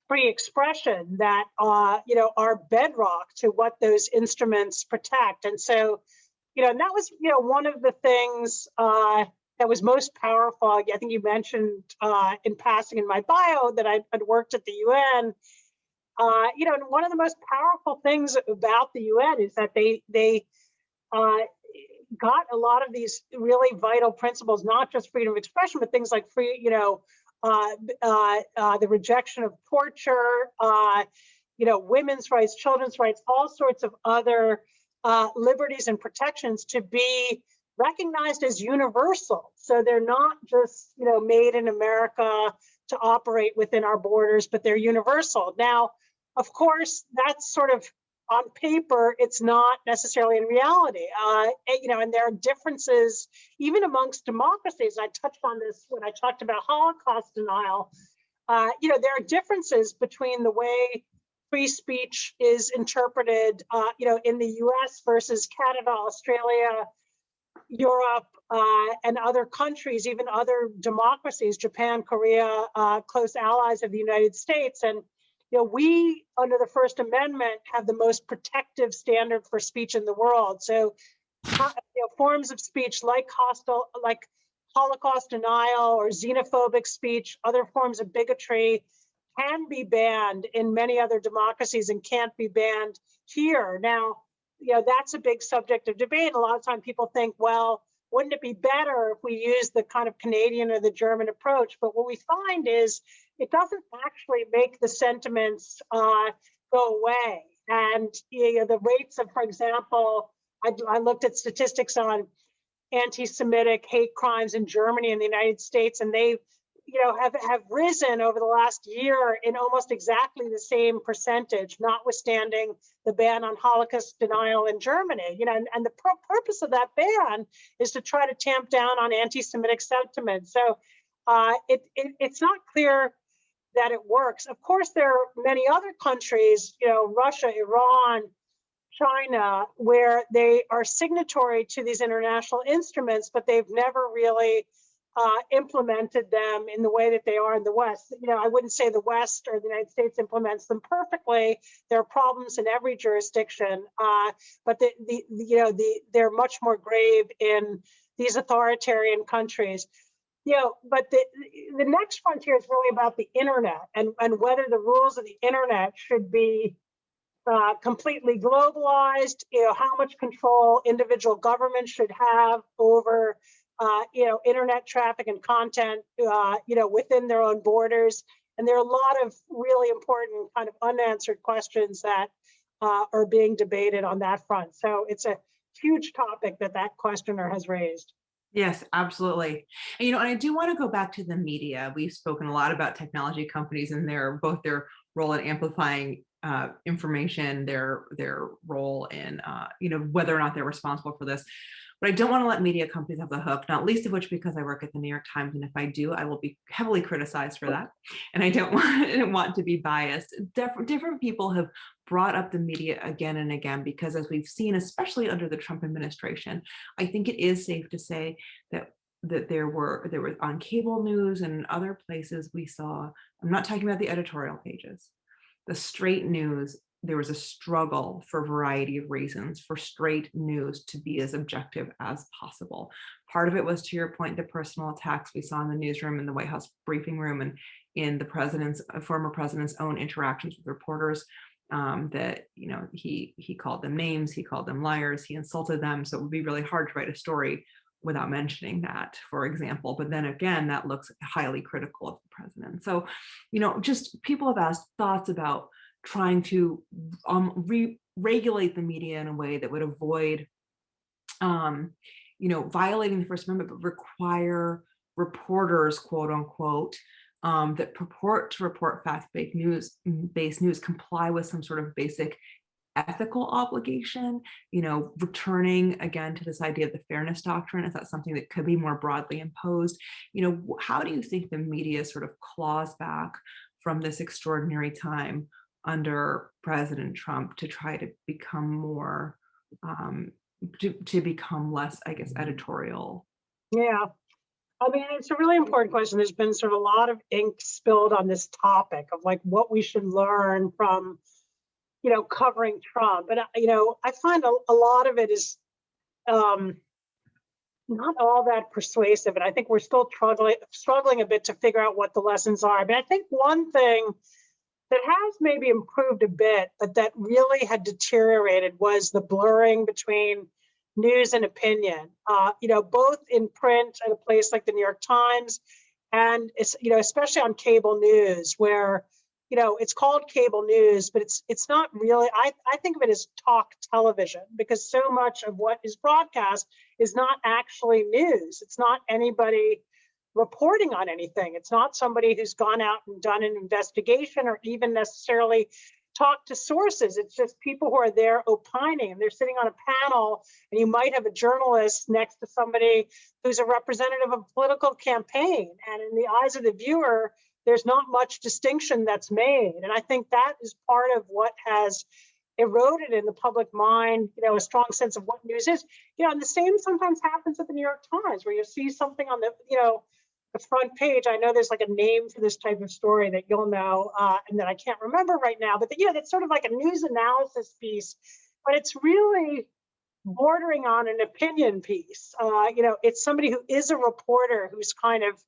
free expression that are bedrock to what those instruments protect. And so, and that was one of the things that was most powerful. I think you mentioned in passing in my bio that I'd worked at the UN. And one of the most powerful things about the UN is that they got a lot of these really vital principles, not just freedom of expression, but things like free, the rejection of torture, women's rights, children's rights, all sorts of other liberties and protections to be recognized as universal. So they're not just, made in America to operate within our borders, but they're universal. Now, of course, that's sort of on paper, it's not necessarily in reality. And there are differences even amongst democracies. I touched on this when I talked about Holocaust denial. There are differences between the way free speech is interpreted, in the US versus Canada, Australia, Europe, and other countries, even other democracies, Japan, Korea, close allies of the United States. And we, under the First Amendment, have the most protective standard for speech in the world. So, forms of speech like Holocaust denial or xenophobic speech, other forms of bigotry, can be banned in many other democracies and can't be banned here. Now, that's a big subject of debate. A lot of times people think, well, wouldn't it be better if we use the kind of Canadian or the German approach? But what we find is it doesn't actually make the sentiments go away. And the rates of, for example, I looked at statistics on anti-Semitic hate crimes in Germany and the United States, and they have risen over the last year in almost exactly the same percentage, notwithstanding the ban on Holocaust denial in Germany. And the purpose of that ban is to try to tamp down on anti-Semitic sentiment. So it's not clear that it works. Of course, there are many other countries, Russia, Iran, China, where they are signatory to these international instruments, but they've never really implemented them in the way that they are in the West. I wouldn't say the West or the United States implements them perfectly. There are problems in every jurisdiction, but they're much more grave in these authoritarian countries. But the next frontier is really about the internet and whether the rules of the internet should be completely globalized, how much control individual governments should have over, internet traffic and content, within their own borders. And there are a lot of really important kind of unanswered questions that are being debated on that front. So it's a huge topic that questioner has raised. Yes, absolutely. And I do want to go back to the media. We've spoken a lot about technology companies and both their role in amplifying information, their role in whether or not they're responsible for this. But I don't want to let media companies have the hook, not least of which because I work at the New York Times, and if I do, I will be heavily criticized for that. And I don't want to be biased. Different people have brought up the media again and again because, as we've seen, especially under the Trump administration, I think it is safe to say that there were on cable news and other places we saw. I'm not talking about the editorial pages. The straight news, there was a struggle for a variety of reasons for straight news to be as objective as possible. Part of it was, to your point, the personal attacks we saw in the newsroom, in the White House briefing room, and in the former president's own interactions with reporters. That he called them names, he called them liars, he insulted them. So it would be really hard to write a story without mentioning that, for example. But then again, that looks highly critical of the president. So, just people have asked thoughts about trying to regulate the media in a way that would avoid, violating the First Amendment, but require reporters, quote unquote, that purport to report fact-based news comply with some sort of basic ethical obligation, returning again to this idea of the fairness doctrine. Is that something that could be more broadly imposed? How do you think the media sort of claws back from this extraordinary time under President Trump to try to become more, to become less, I guess, editorial? Yeah. I mean, it's a really important question. There's been sort of a lot of ink spilled on this topic of like what we should learn from, covering Trump. And, I find a lot of it is not all that persuasive. And I think we're still struggling a bit to figure out what the lessons are. I mean, I think one thing that has maybe improved a bit, but that really had deteriorated was the blurring between news and opinion, both in print at a place like the New York Times and, especially on cable news where, it's called cable news, but it's not really, I think of it as talk television because so much of what is broadcast is not actually news. It's not anybody reporting on anything. It's not somebody who's gone out and done an investigation or even necessarily talk to sources. It's just people who are there opining, and they're sitting on a panel, and you might have a journalist next to somebody who's a representative of a political campaign. And in the eyes of the viewer, there's not much distinction that's made. And I think that is part of what has eroded in the public mind, a strong sense of what news is. And the same sometimes happens at the New York Times, where you see something on the front page. I know there's like a name for this type of story that you'll know, and that I can't remember right now, but that's sort of like a news analysis piece, but it's really bordering on an opinion piece. It's somebody who is a reporter who's kind of,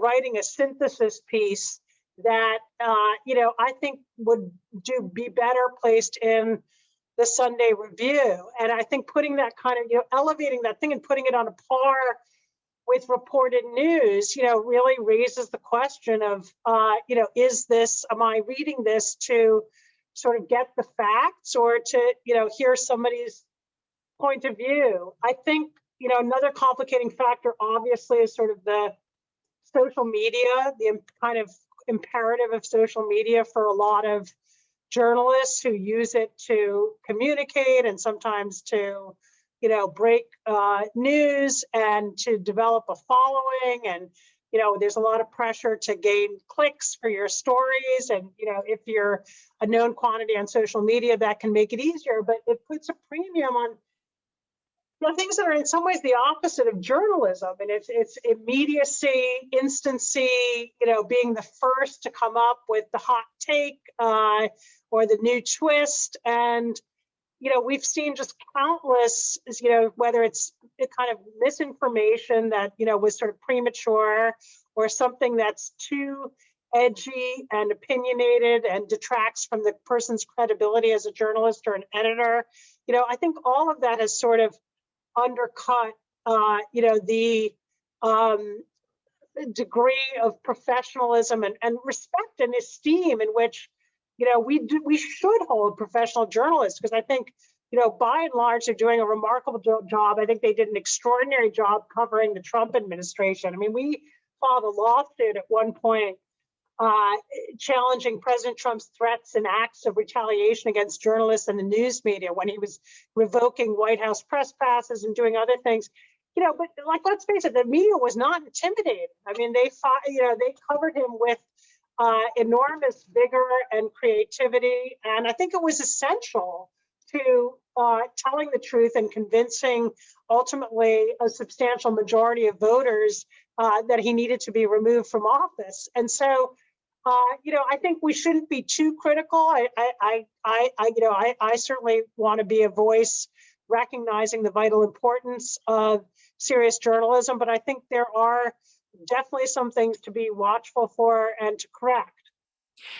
writing a synthesis piece that, I think would be better placed in the Sunday Review. And I think putting that kind of, elevating that thing and putting it on a par with reported news, really raises the question of, am I reading this to sort of get the facts or to, hear somebody's point of view? I think, another complicating factor, obviously, is sort of the social media, the kind of imperative of social media for a lot of journalists who use it to communicate and sometimes to, break news and to develop a following and, there's a lot of pressure to gain clicks for your stories. And, if you're a known quantity on social media, that can make it easier, but it puts a premium on things that are in some ways the opposite of journalism. And it's immediacy, instancy, being the first to come up with the hot take or the new twist. And, we've seen just countless, whether it's a kind of misinformation that, was sort of premature, or something that's too edgy and opinionated and detracts from the person's credibility as a journalist or an editor. I think all of that has sort of undercut, the degree of professionalism and respect and esteem in which, we should hold professional journalists, because I think, by and large, they're doing a remarkable job. I think they did an extraordinary job covering the Trump administration. I mean, we filed a lawsuit at one point challenging President Trump's threats and acts of retaliation against journalists and the news media when he was revoking White House press passes and doing other things. But let's face it, the media was not intimidated. I mean, they covered him with enormous vigor and creativity, and I think it was essential to telling the truth and convincing ultimately a substantial majority of voters that he needed to be removed from office. And so, I think we shouldn't be too critical. I certainly want to be a voice recognizing the vital importance of serious journalism, but I think there are definitely some things to be watchful for and to correct.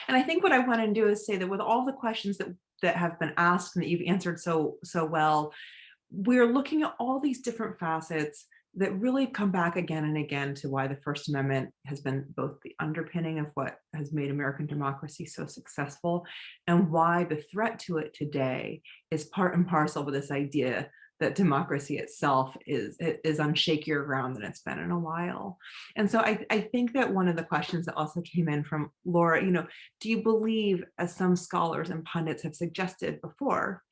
And I think what I want to do is say that with all the questions that have been asked and that you've answered so well, we're looking at all these different facets that really come back again and again to why the First Amendment has been both the underpinning of what has made American democracy so successful, and why the threat to it today is part and parcel with this idea that democracy itself is on shakier ground than it's been in a while. And so I think that one of the questions that also came in from Laura, do you believe, as some scholars and pundits have suggested before,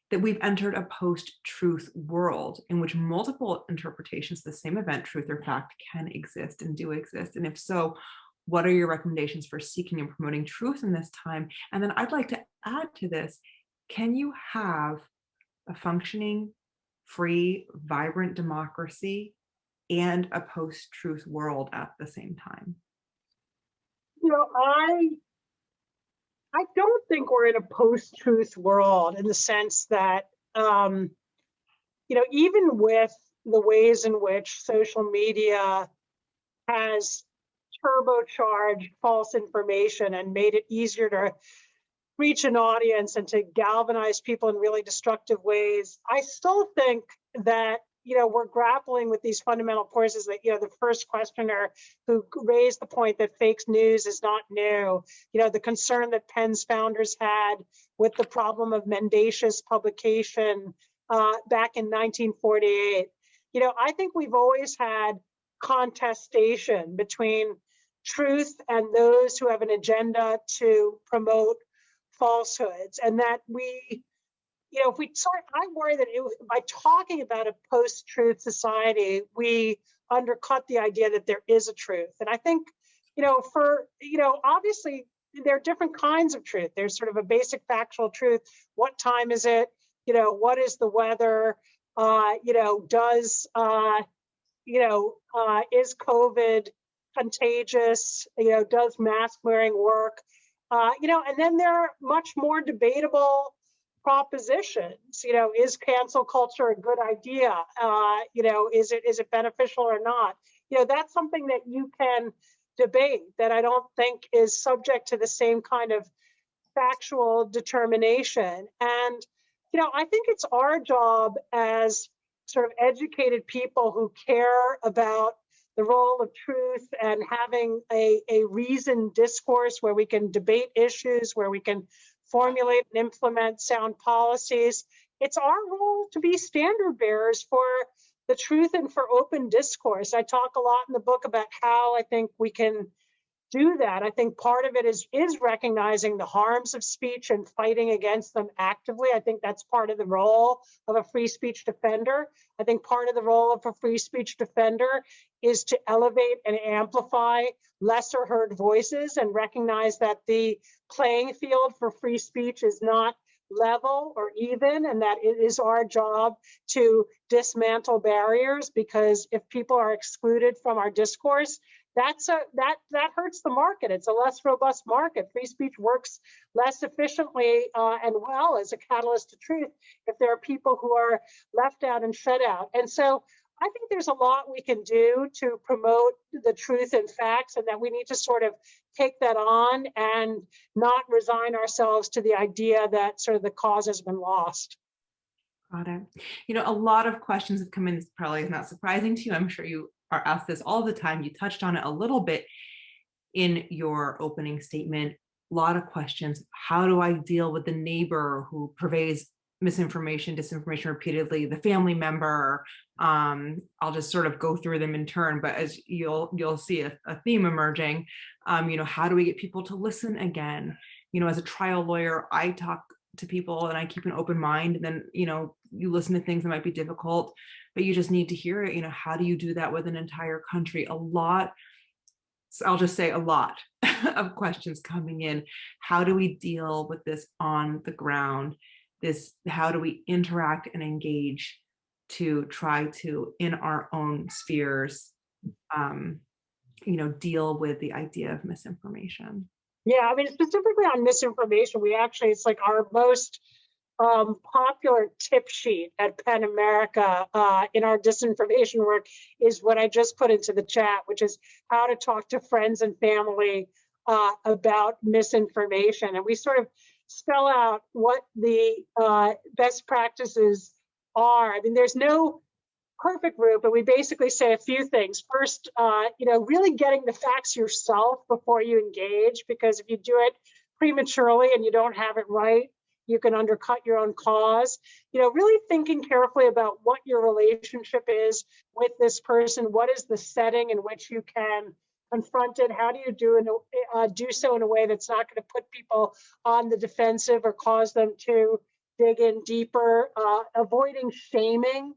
that we've entered a post-truth world in which multiple interpretations of the same event, truth or fact, can exist and do exist? And if so, what are your recommendations for seeking and promoting truth in this time? And then I'd like to add to this, can you have a functioning, free, vibrant democracy and a post-truth world at the same time? I don't think we're in a post-truth world, in the sense that, even with the ways in which social media has turbocharged false information and made it easier to reach an audience and to galvanize people in really destructive ways, I still think that, we're grappling with these fundamental forces that, the first questioner who raised the point that fake news is not new, the concern that Penn's founders had with the problem of mendacious publication back in 1948. I think we've always had contestation between truth and those who have an agenda to promote falsehoods, and that I worry that by talking about a post-truth society, we undercut the idea that there is a truth. And I think, obviously there are different kinds of truth. There's sort of a basic factual truth. What time is it? What is the weather? Is COVID contagious? Does mask wearing work? And then there are much more debatable propositions. Is cancel culture a good idea? Is it beneficial or not? That's something that you can debate, that I don't think is subject to the same kind of factual determination. And I think it's our job as sort of educated people who care about the role of truth and having a reasoned discourse where we can debate issues, where we can formulate and implement sound policies. It's our role to be standard bearers for the truth and for open discourse. I talk a lot in the book about how I think we can do that, I think part of it is recognizing the harms of speech and fighting against them actively. I think that's part of the role of a free speech defender. I think part of the role of a free speech defender is to elevate and amplify lesser heard voices and recognize that the playing field for free speech is not level or even, and that it is our job to dismantle barriers, because if people are excluded from our discourse, that hurts the market. It's a less robust market. Free speech works less efficiently and well as a catalyst to truth if there are people who are left out and shut out. And so I think there's a lot we can do to promote the truth and facts, and that we need to sort of take that on and not resign ourselves to the idea that sort of the cause has been lost. Got it. A lot of questions have come in. This probably is not surprising to you. I'm sure you are asked this all the time. You touched on it a little bit in your opening statement. A lot of questions. How do I deal with the neighbor who purveys misinformation, disinformation repeatedly, the family member? I'll just sort of go through them in turn, but as you'll see a theme emerging. How do we get people to listen again? As a trial lawyer, I talk to people and I keep an open mind, and then you listen to things that might be difficult, but you just need to hear it. How do you do that with an entire country? I'll just say a lot of questions coming in. How do we deal with this on the ground? How do we interact and engage to try to, in our own spheres, deal with the idea of misinformation? Yeah, I mean, specifically on misinformation, it's like our most popular tip sheet at PEN America in our disinformation work is what I just put into the chat, which is how to talk to friends and family about misinformation. And we sort of spell out what the best practices are. I mean, there's no perfect route, but we basically say a few things. First, really getting the facts yourself before you engage, because if you do it prematurely and you don't have it right, you can undercut your own cause. Really thinking carefully about what your relationship is with this person. What is the setting in which you can confront it? How do you do so in a way that's not going to put people on the defensive or cause them to dig in deeper? Avoiding shaming.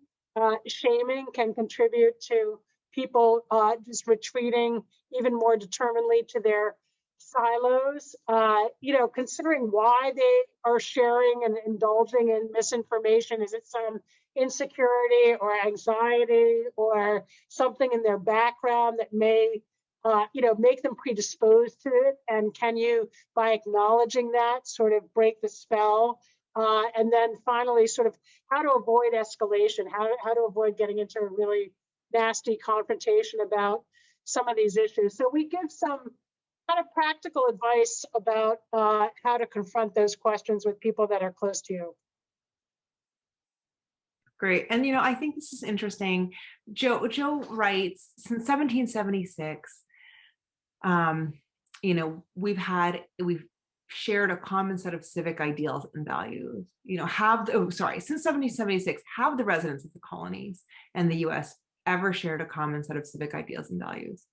Shaming can contribute to people just retreating even more determinedly to their silos. Considering why they are sharing and indulging in misinformation. Is it some insecurity or anxiety or something in their background that may make them predisposed to it? And can you, by acknowledging that, sort of break the spell? And then finally, sort of how to avoid escalation, how to avoid getting into a really nasty confrontation about some of these issues. So we give some kind of practical advice about how to confront those questions with people that are close to you. Great. And, I think this is interesting. Joe writes, since 1776, we've shared a common set of civic ideals and values. Since 1776, have the residents of the colonies and the US ever shared a common set of civic ideals and values?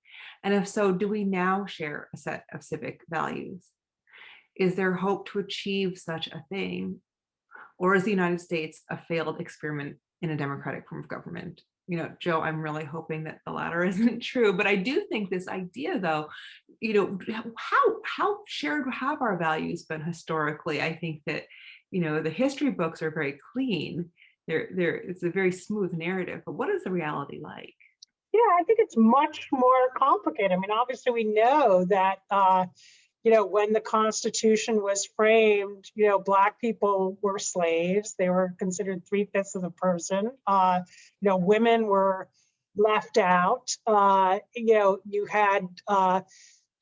And if so, do we now share a set of civic values? Is there hope to achieve such a thing? Or is the United States a failed experiment in a democratic form of government? Joe, I'm really hoping that the latter isn't true, but I do think this idea, though, how shared have our values been historically? I think that, the history books are very clean. It's a very smooth narrative, but what is the reality like? Yeah, I think it's much more complicated. I mean, obviously we know that, when the Constitution was framed, Black people were slaves. They were considered 3/5 of the person. Women were left out. You had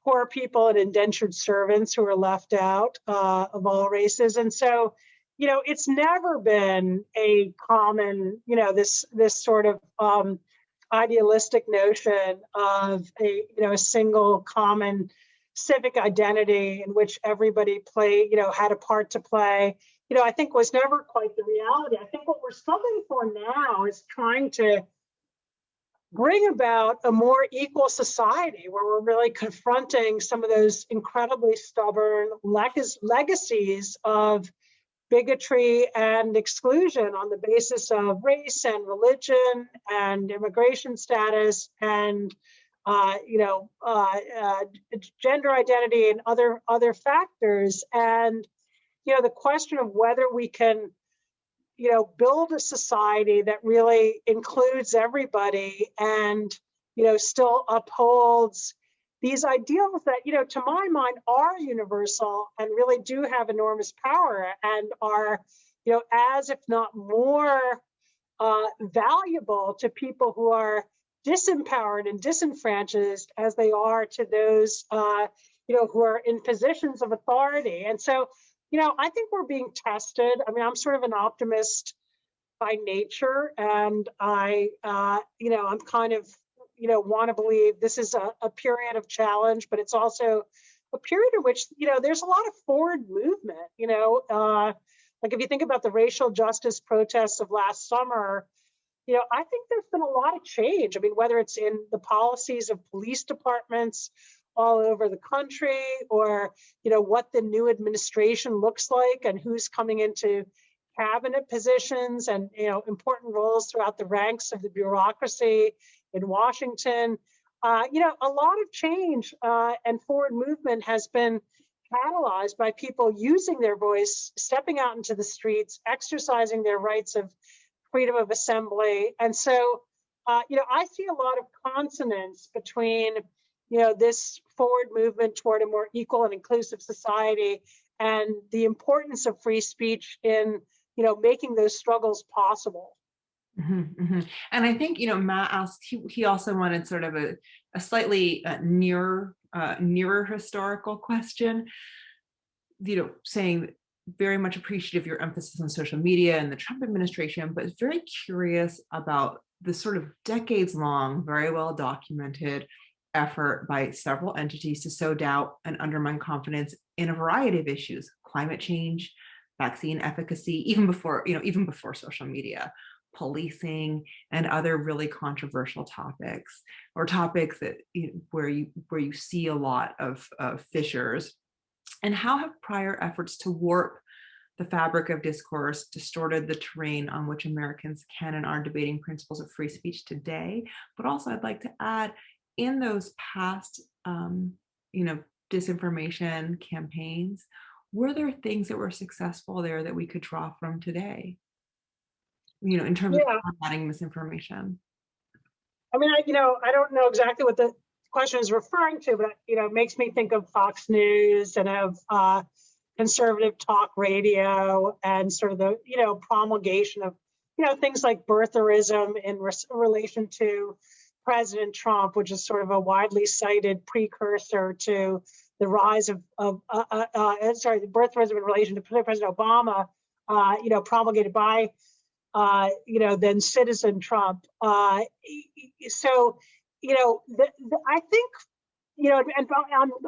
poor people and indentured servants who were left out of all races. And so, it's never been a common, this sort of idealistic notion of a single common civic identity in which everybody had a part to play, I think was never quite the reality. I think what we're struggling for now is trying to bring about a more equal society where we're really confronting some of those incredibly stubborn legacies of bigotry and exclusion on the basis of race and religion and immigration status and gender identity and other factors. And the question of whether we can build a society that really includes everybody and still upholds these ideals that to my mind are universal and really do have enormous power and are as if not more valuable to people who are disempowered and disenfranchised as they are to those who are in positions of authority. And so I think we're being tested. I mean, I'm sort of an optimist by nature, and I'm kind of want to believe this is a period of challenge, but it's also a period in which there's a lot of forward movement. Like if you think about the racial justice protests of last summer, I think there's been a lot of change. I mean, whether it's in the policies of police departments all over the country, or what the new administration looks like and who's coming into cabinet positions and important roles throughout the ranks of the bureaucracy in Washington. A lot of change and forward movement has been catalyzed by people using their voice, stepping out into the streets, exercising their rights of freedom of assembly. And so, I see a lot of consonance between, this forward movement toward a more equal and inclusive society and the importance of free speech in, making those struggles possible. Mm-hmm, mm-hmm. And I think, Matt asked, he also wanted sort of a slightly nearer historical question, saying very much appreciative of your emphasis on social media and the Trump administration, but very curious about the sort of decades-long, very well documented effort by several entities to sow doubt and undermine confidence in a variety of issues: climate change, vaccine efficacy, even before social media, policing, and other really controversial topics, or topics that where you see a lot of fissures. And how have prior efforts to warp the fabric of discourse distorted the terrain on which Americans can and are debating principles of free speech today? But also, I'd like to add, in those past, disinformation campaigns, were there things that were successful there that we could draw from today? In terms of combating misinformation. I mean, I don't know exactly what the question is referring to, but it makes me think of Fox News and of conservative talk radio and sort of the promulgation of things like birtherism in relation to President Trump, which is sort of a widely cited precursor to the rise of the birtherism in relation to President Obama, promulgated by then citizen Trump. So, I think, and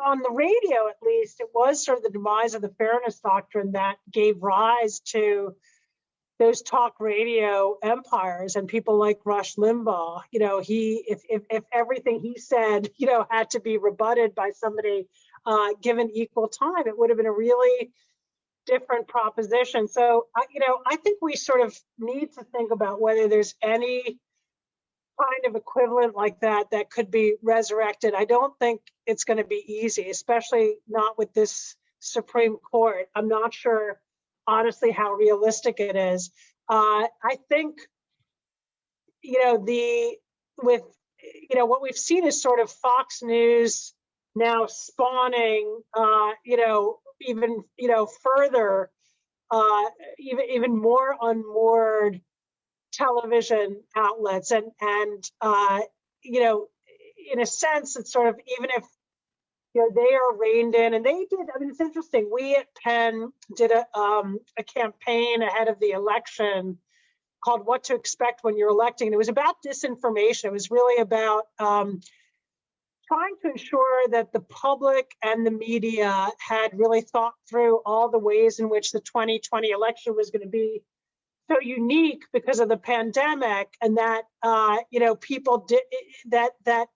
on the radio, at least, it was sort of the demise of the fairness doctrine that gave rise to those talk radio empires and people like Rush Limbaugh. If everything he said, had to be rebutted by somebody given equal time, it would have been a really different proposition. So, I think we sort of need to think about whether there's any kind of equivalent like that could be resurrected. I don't think it's going to be easy, especially not with this Supreme Court. I'm not sure, honestly, how realistic it is. I think, what we've seen is sort of Fox News now spawning, even further, even more unmoored television outlets, and in a sense, it's sort of, even if they are reined in, and they did. I mean, it's interesting. We at Penn did a campaign ahead of the election called "What to Expect When You're Electing," and it was about disinformation. It was really about trying to ensure that the public and the media had really thought through all the ways in which the 2020 election was going to be so unique because of the pandemic, and that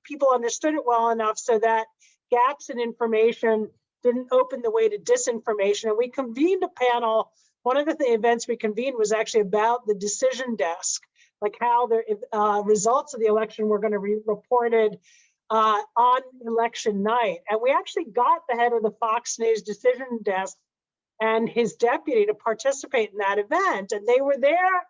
people understood it well enough so that gaps in information didn't open the way to disinformation. And we convened a panel. One of the events we convened was actually about the decision desk, like how the results of the election were going to be reported on election night. And we actually got the head of the Fox News decision desk and his deputy to participate in that event. And they were there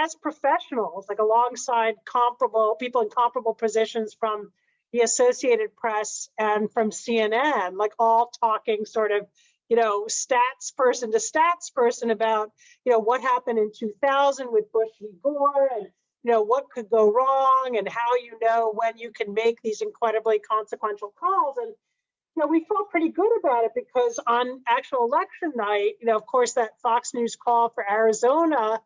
as professionals, like alongside comparable people in comparable positions from the Associated Press and from CNN, like all talking sort of, stats person to stats person about, what happened in 2000 with Bush v. Gore, and, what could go wrong, and how when you can make these incredibly consequential calls. And we felt pretty good about it because on actual election night, of course, that Fox News call for Arizona,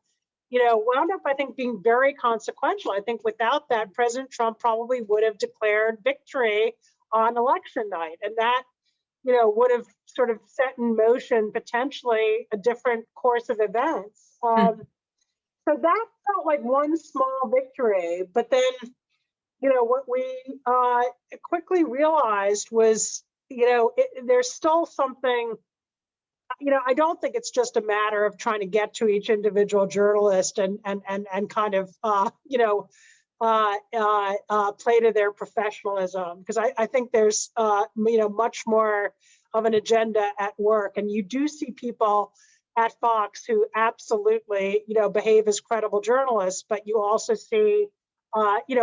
wound up, I think, being very consequential. I think without that, President Trump probably would have declared victory on election night. And that, would have sort of set in motion potentially a different course of events. So that felt like one small victory. But then, what we quickly realized was, there's still something, I don't think it's just a matter of trying to get to each individual journalist and kind of, play to their professionalism, because I think there's, much more of an agenda at work. And you do see people at Fox who absolutely, behave as credible journalists, but you also see,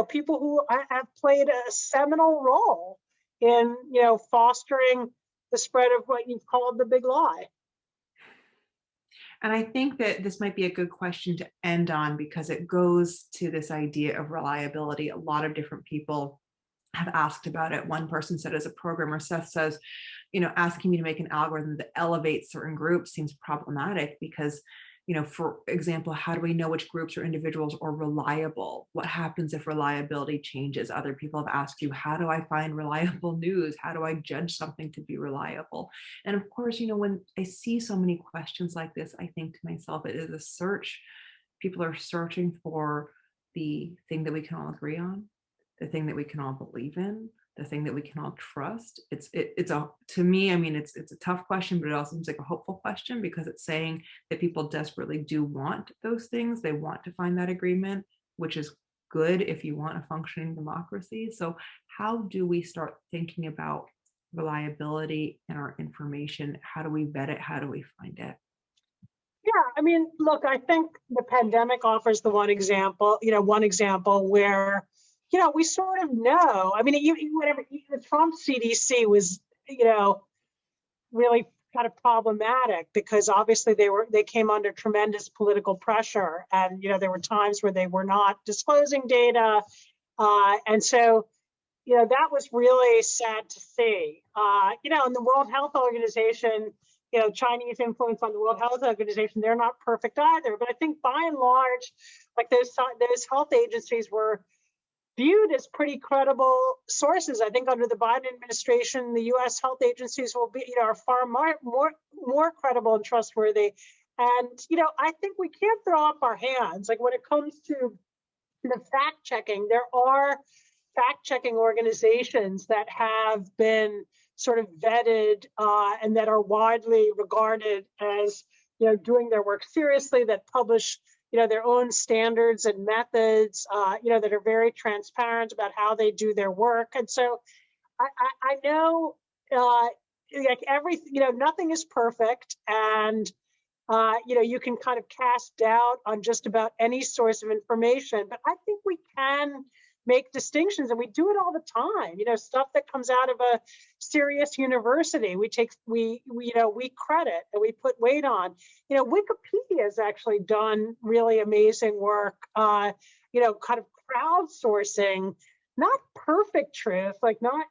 people who have played a seminal role in, fostering the spread of what you've called the big lie. And I think that this might be a good question to end on because it goes to this idea of reliability. A lot of different people have asked about it. One person said, as a programmer, Seth says, asking me to make an algorithm that elevates certain groups seems problematic because, for example, how do we know which groups or individuals are reliable? What happens if reliability changes? Other people have asked you, how do I find reliable news? How do I judge something to be reliable? And of course, when I see so many questions like this, I think to myself, it is a search. People are searching for the thing that we can all agree on, the thing that we can all believe in, the thing that we can all trust. To me, I mean, it's a tough question, but it also seems like a hopeful question because it's saying that people desperately do want those things. They want to find that agreement, which is good if you want a functioning democracy. So how do we start thinking about reliability in our information? How do we vet it? How do we find it? Yeah, I mean, look, I think the pandemic offers the one example where we sort of know. I mean, whatever the Trump CDC was, really kind of problematic because obviously they came under tremendous political pressure, and there were times where they were not disclosing data, and so that was really sad to see. And the World Health Organization, Chinese influence on the World Health Organization, they're not perfect either. But I think by and large, like those health agencies were viewed as pretty credible sources. I think under the Biden administration, the U.S. health agencies will be, are far more credible and trustworthy. And I think we can't throw up our hands. Like when it comes to the fact checking, there are fact checking organizations that have been sort of vetted and that are widely regarded as doing their work seriously, that publish their own standards and methods, that are very transparent about how they do their work. And so I know, like everything, nothing is perfect. And, you can kind of cast doubt on just about any source of information. But I think we can make distinctions, and we do it all the time. Stuff that comes out of a serious university, we credit and we put weight on. Wikipedia has actually done really amazing work, kind of crowdsourcing, not perfect truth, like not,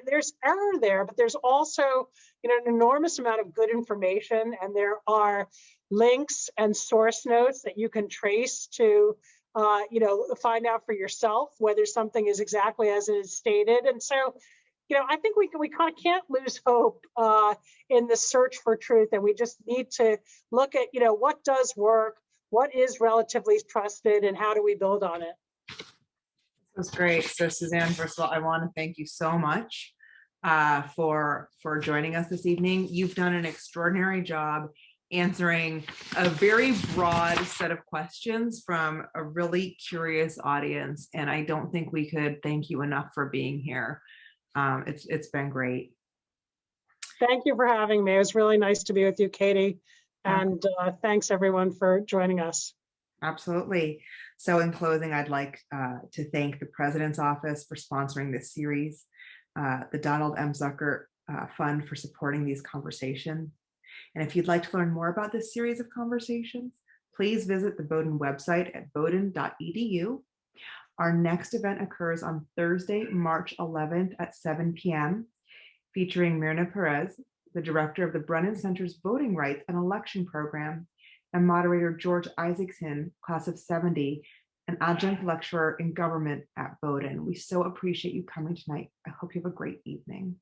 there's error there, but there's also, an enormous amount of good information, and there are links and source notes that you can trace to find out for yourself whether something is exactly as it is stated. And so, I think we kind of can't lose hope in the search for truth, and we just need to look at, what does work, What is relatively trusted and how do we build on it? That was great. So Suzanne, first of all, I want to thank you so much for joining us this evening. You've done an extraordinary job answering a very broad set of questions from a really curious audience, and I don't think we could thank you enough for being here. It's been great. Thank you for having me. It was really nice to be with you, Katie. And thanks everyone for joining us. Absolutely. So in closing, I'd like to thank the President's Office for sponsoring this series, the Donald M. Zucker Fund for supporting these conversations. And if you'd like to learn more about this series of conversations, please visit the Bowdoin website at bowdoin.edu. Our next event occurs on Thursday, March 11th at 7 p.m., featuring Myrna Perez, the director of the Brennan Center's Voting Rights and Election Program, and moderator George Isaacson, class of 70, an adjunct lecturer in government at Bowdoin. We so appreciate you coming tonight. I hope you have a great evening.